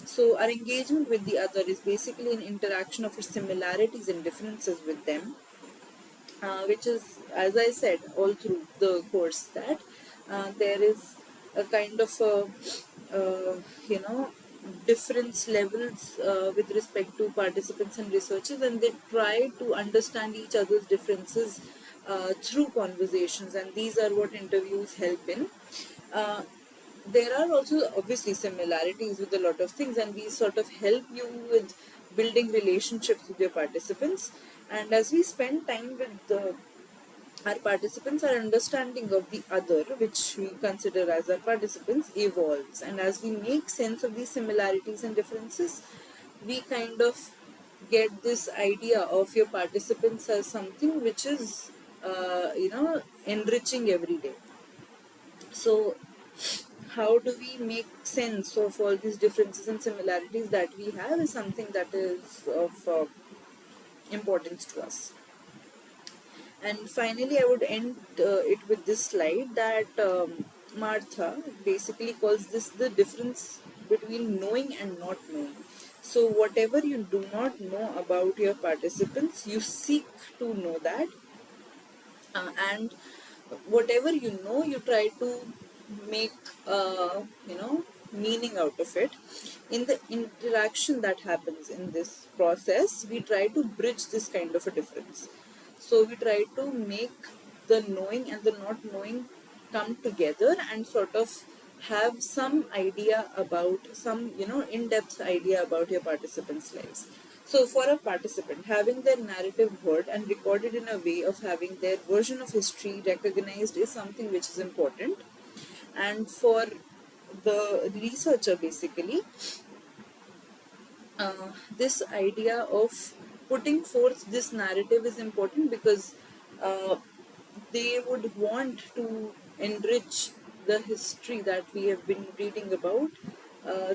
So our engagement with the other is basically an interaction of similarities and differences with them, which is, as I said, all through the course, that there is a kind of you know difference levels with respect to participants and researchers, and they try to understand each other's differences through conversations, and these are what interviews help in. Uh, there are also obviously similarities with a lot of things, and these sort of help you with building relationships with your participants. And as we spend time with our participants, our understanding of the other, which we consider as our participants, evolves. And as we make sense of these similarities and differences, we kind of get this idea of your participants as something which is, enriching every day. So how do we make sense of all these differences and similarities that we have is something that is of importance to us. And finally, I would end it with this slide that Martha basically calls this the difference between knowing and not knowing. So whatever you do not know about your participants, you seek to know that, and whatever you know, you try to make meaning out of it. In the interaction that happens in this process, we try to bridge this kind of a difference. So we try to make the knowing and the not knowing come together and sort of have some idea about some in-depth idea about your participants' lives. So for a participant, having their narrative heard and recorded in a way of having their version of history recognized is something which is important. And for the researcher, basically, this idea of putting forth this narrative is important, because uh, they would want to enrich the history that we have been reading about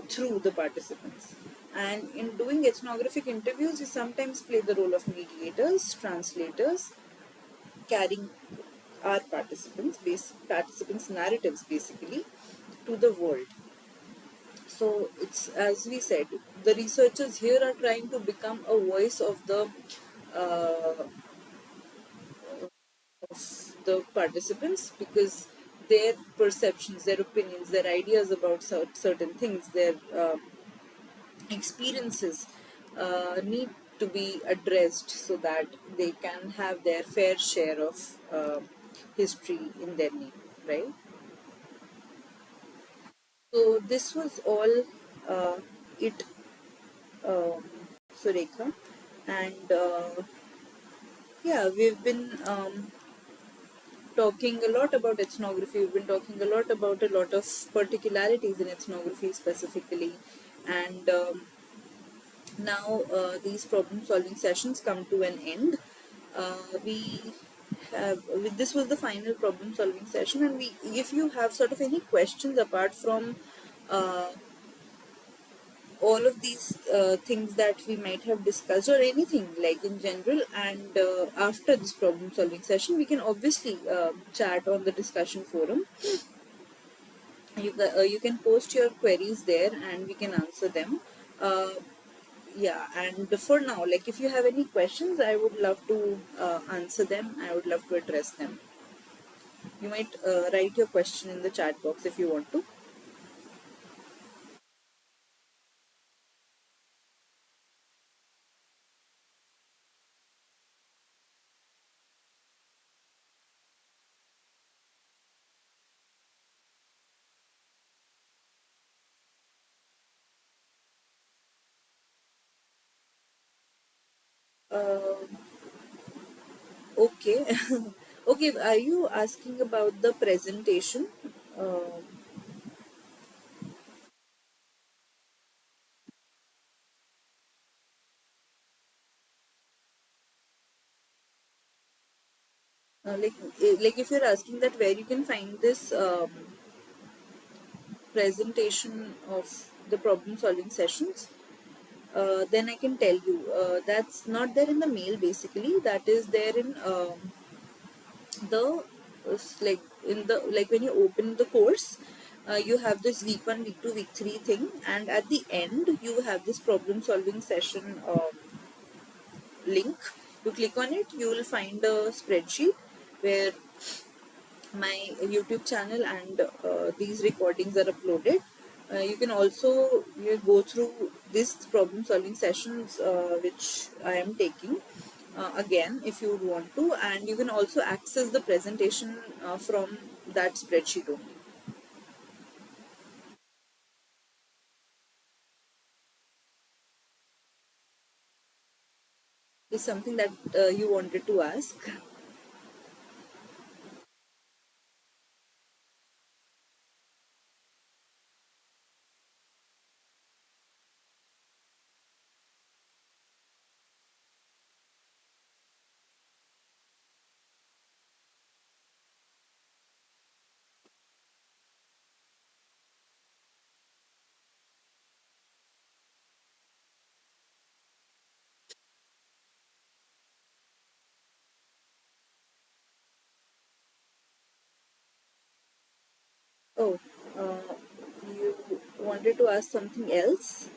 through the participants. And in doing ethnographic interviews, we sometimes play the role of mediators, translators, carrying our participants' narratives basically to the world. So it's, as we said, the researchers here are trying to become a voice uh, of the participants, because their perceptions, their opinions, their ideas about certain things, their experiences need to be addressed so that they can have their fair share of history in their name, right? So this was all it, um, Surekha, and yeah, we've been talking a lot about ethnography. We've been talking a lot about a lot of particularities in ethnography specifically, and now these problem solving sessions come to an end. We have this was the final problem solving session, and we if you have sort of any questions apart from uh, all of these things that we might have discussed or anything like in general, and after this problem solving session we can obviously chat on the discussion forum. You can post your queries there and we can answer them. uh, yeah, and for now, like if you have any questions, I would love to answer them. I would love to address them. You might write your question in the chat box if you want to. uh, okay. Okay, are you asking about the presentation? uh, like if you're asking that where you can find this presentation of the problem solving sessions, then I can tell you that's not there in the mail. Basically, that is there in the like in the like when you open the course, you have this week 1, week 2, week 3 thing, and at the end you have this problem solving session link. You click on it, you will find a spreadsheet where my YouTube channel and these recordings are uploaded. You can also go through these problem solving sessions which I am taking again if you would want to, and you can also access the presentation from that spreadsheet only. Is something that you wanted to ask? Oh, uh, you wanted to ask something else?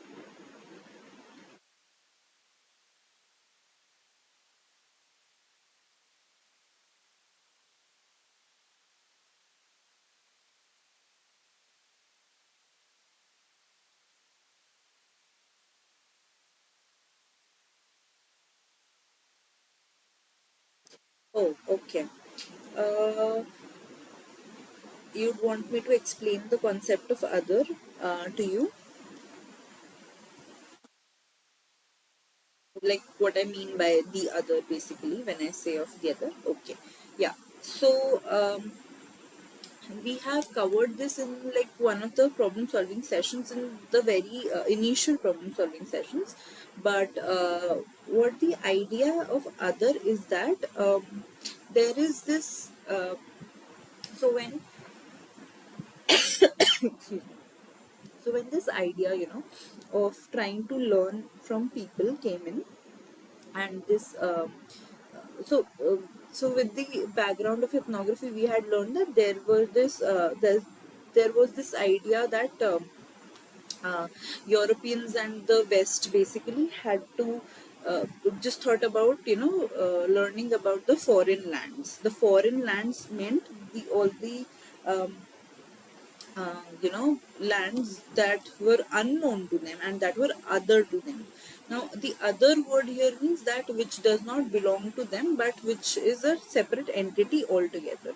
Oh, okay. Uh, you'd want me to explain the concept of other to you, like what I mean by the other, basically, when I say of the other. Okay, yeah. So we have covered this in like one of the problem solving sessions in the very initial problem solving sessions, but what the idea of other is that there is this. So when excuse me. So when this idea, of trying to learn from people came in, and this so so with the background of ethnography, we had learned that there was this idea that Europeans and the West basically had to just thought about learning about the foreign lands. The foreign lands meant the all the um, lands that were unknown to them and that were other to them. Now, the other word here means that which does not belong to them, but which is a separate entity altogether,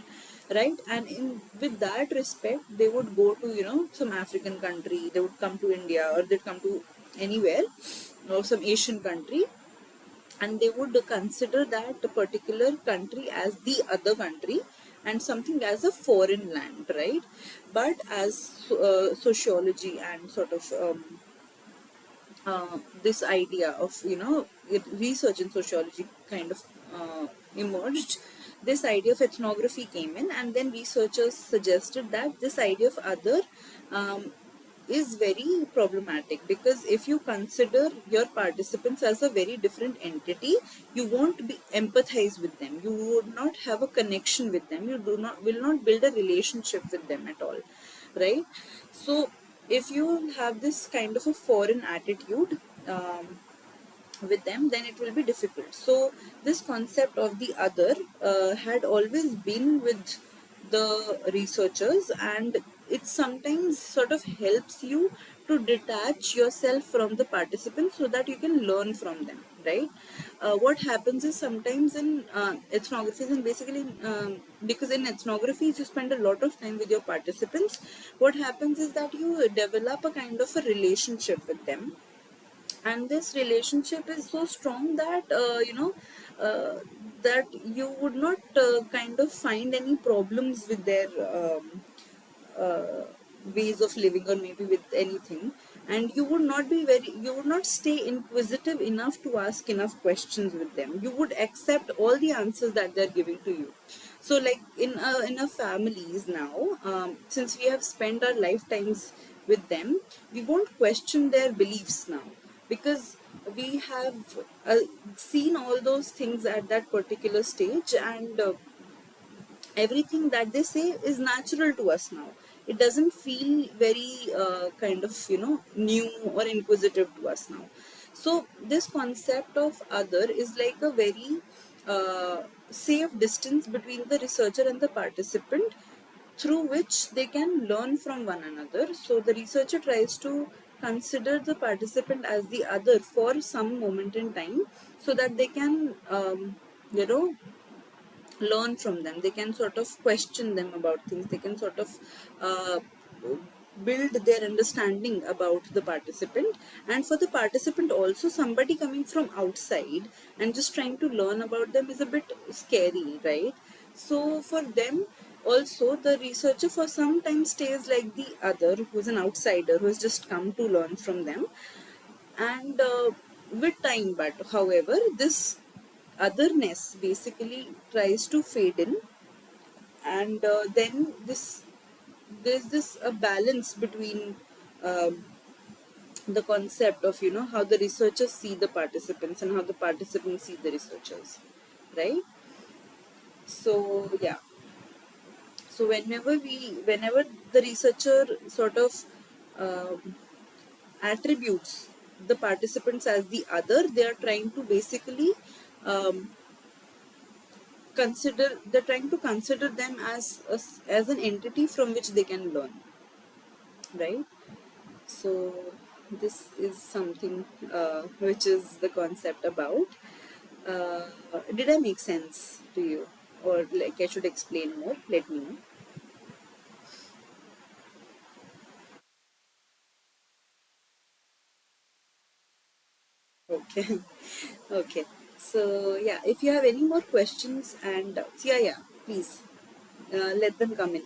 right? And in with that respect, they would go to some African country, they would come to India, or they'd come to anywhere, or some Asian country, and they would consider that particular country as the other country, and something as a foreign land, right? But as sociology and sort of this idea of research in sociology kind of emerged, this idea of ethnography came in, and then researchers suggested that this idea of other um, is very problematic, because if you consider your participants as a very different entity, you won't be empathize with them, you would not have a connection with them, you do not will not build a relationship with them at all, right? So if you have this kind of a foreign attitude with them, then it will be difficult. So this concept of the other had always been with the researchers, and it sometimes sort of helps you to detach yourself from the participants so that you can learn from them, right? What happens is sometimes in ethnographies, and basically because in ethnographies you spend a lot of time with your participants, what happens is that you develop a kind of a relationship with them, and this relationship is so strong that uh, that you would not kind of find any problems with their uh, ways of living, or maybe with anything, and you would not stay inquisitive enough to ask enough questions with them. You would accept all the answers that they're giving to you. So like in our families now, since we have spent our lifetimes with them, we won't question their beliefs now, because we have seen all those things at that particular stage, and everything that they say is natural to us now. It doesn't feel very kind of new or inquisitive to us now. So this concept of other is like a very safe distance between the researcher and the participant, through which they can learn from one another. So the researcher tries to consider the participant as the other for some moment in time, so that they can you know learn from them, they can sort of question them about things, they can sort of uh, build their understanding about the participant. And for the participant also, somebody coming from outside and just trying to learn about them is a bit scary, right? So for them also, the researcher for some time stays like the other, who's an outsider who has just come to learn from them. And with time, but however, this otherness basically tries to fade in, and then there's this a balance between um, the concept of how the researchers see the participants and how the participants see the researchers, right? So yeah, so whenever the researcher sort of um, attributes the participants as the other, they are trying to basically um, they're trying to consider them as an entity from which they can learn, right? So this is something which is the concept about. uh, did I make sense to you, or like I should explain more? Let me know. Okay. Okay, so yeah, if you have any more questions and doubts, yeah, yeah, please let them come in.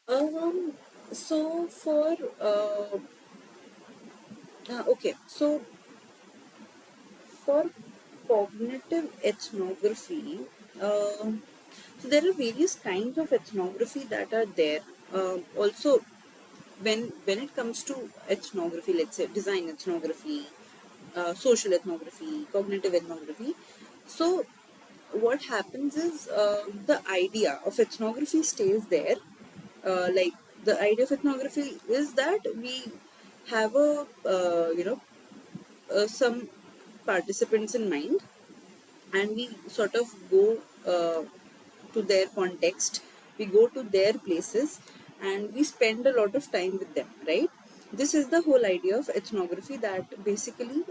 Um, so for okay, so for cognitive ethnography, so there are various kinds of ethnography that are there. Also, when it comes to ethnography, let's say design ethnography, social ethnography, cognitive ethnography. So what happens is the idea of ethnography stays there. Like the idea of ethnography is that we have a some participants in mind, and we sort of go to their context, we go to their places, and we spend a lot of time with them, right? This is the whole idea of ethnography, that basically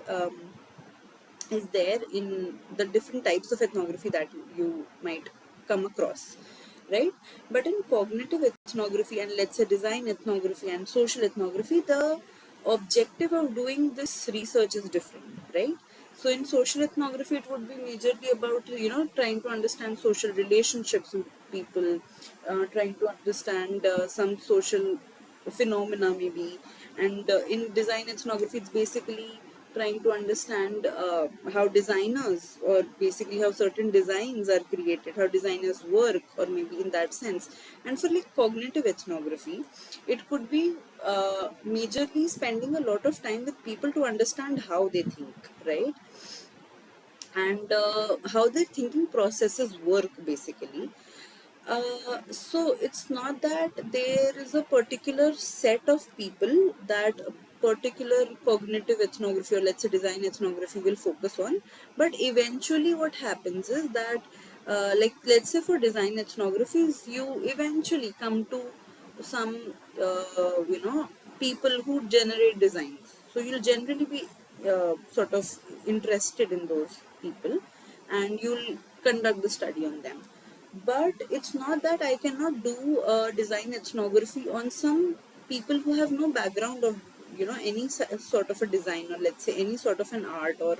is there in the different types of ethnography that you might come across, right? But in cognitive ethnography, and let's say design ethnography and social ethnography, the objective of doing this research is different, right? So in social ethnography, it would be majorly about trying to understand social relationships with people, trying to understand some social phenomena maybe, and in design ethnography, it's basically trying to understand how designers, or basically how certain designs are created, how designers work, or maybe in that sense. And for like cognitive ethnography, it could be majorly spending a lot of time with people to understand how they think, right? And how their thinking processes work basically. So it's not that there is a particular set of people that a particular cognitive ethnography, or let's say design ethnography, will focus on. But eventually what happens is that like let's say for design ethnographies, you eventually come to some people who generate designs. So you'll generally be sort of interested in those people, and you'll conduct the study on them. But it's not that I cannot do design ethnography on some people who have no background of any sort of a design, or let's say any sort of an art or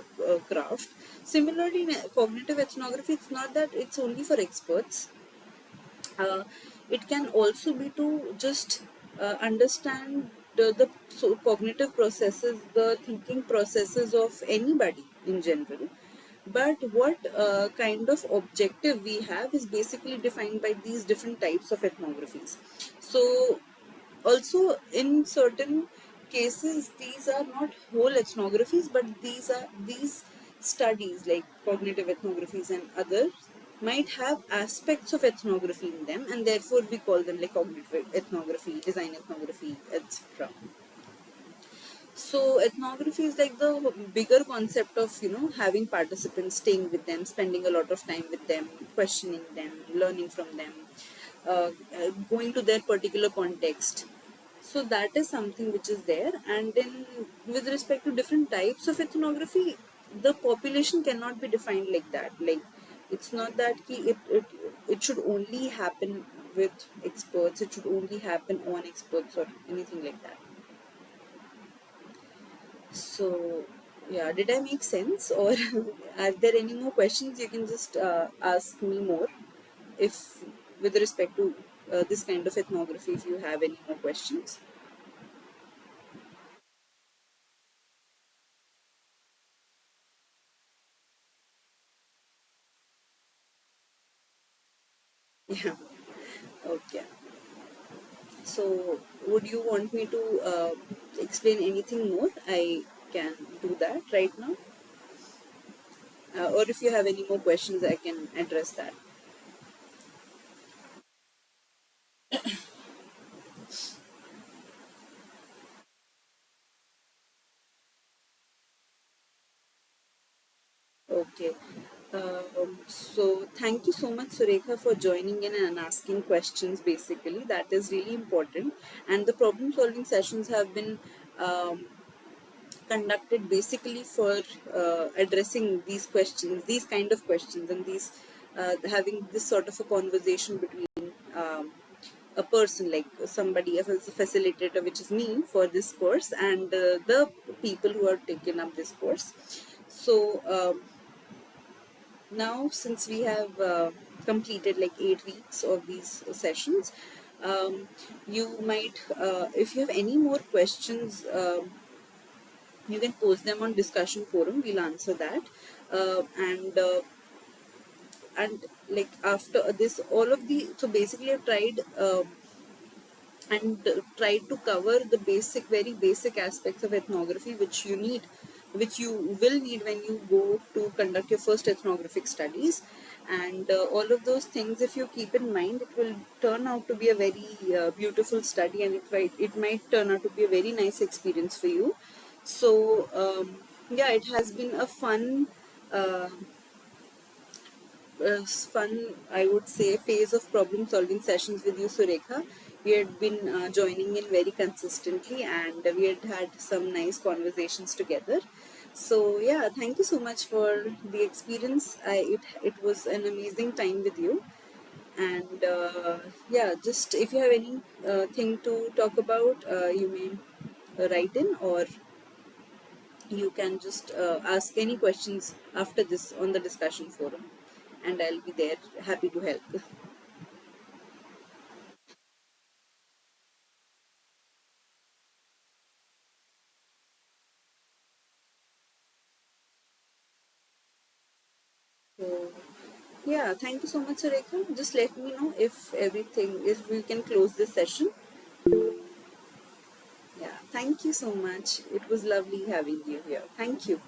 craft. Similarly, in cognitive ethnography, it's not that it's only for experts. It can also be to just understand the cognitive processes, the thinking processes of anybody in general. But what kind of objective we have is basically defined by these different types of ethnographies. So also in certain cases, these are not whole ethnographies, but these studies like cognitive ethnographies and others might have aspects of ethnography in them, and therefore we call them like cognitive ethnography, design ethnography, etc. So ethnography is like the bigger concept of having participants, staying with them, spending a lot of time with them, questioning them, learning from them, going to their particular context. So that is something which is there. And then with respect to different types of ethnography, the population cannot be defined like that. Like it's not that it should only happen with experts, it should only happen on experts or anything like that. So, yeah, did I make sense? Or are there any more questions? You can just ask me more if, with respect to this kind of ethnography, if you have any more questions. Yeah, okay. So, would you want me to explain anything more? I can do that right now. Or if you have any more questions, I can address that. Okay. So thank you so much, Surekha, for joining in and asking questions. Basically, that is really important. And the problem-solving sessions have been um, conducted basically for addressing these questions, these kind of questions, and these having this sort of a conversation between a person, like somebody as a facilitator, which is me for this course, and the people who have taken up this course. So. Now, since we have completed like 8 weeks of these sessions, You might, if you have any more questions, you can post them on discussion forum. We'll answer that. And like after this, all of the, so basically I've tried and tried to cover the basic, very basic aspects of ethnography which you need, which you will need when you go to conduct your first ethnographic studies. And all of those things, if you keep in mind, it will turn out to be a very beautiful study, and it might turn out to be a very nice experience for you. So yeah, it has been a uh, fun, I would say, phase of problem solving sessions with you, Surekha. We had been joining in very consistently, and we had had some nice conversations together. So yeah, thank you so much for the experience. It was an amazing time with you. And yeah, just if you have any thing to talk about, you may write in, or you can just ask any questions after this on the discussion forum, and I'll be there happy to help. So, yeah, thank you so much, Surekha. Just let me know if we can close this session. Yeah, thank you so much. It was lovely having you here. Thank you.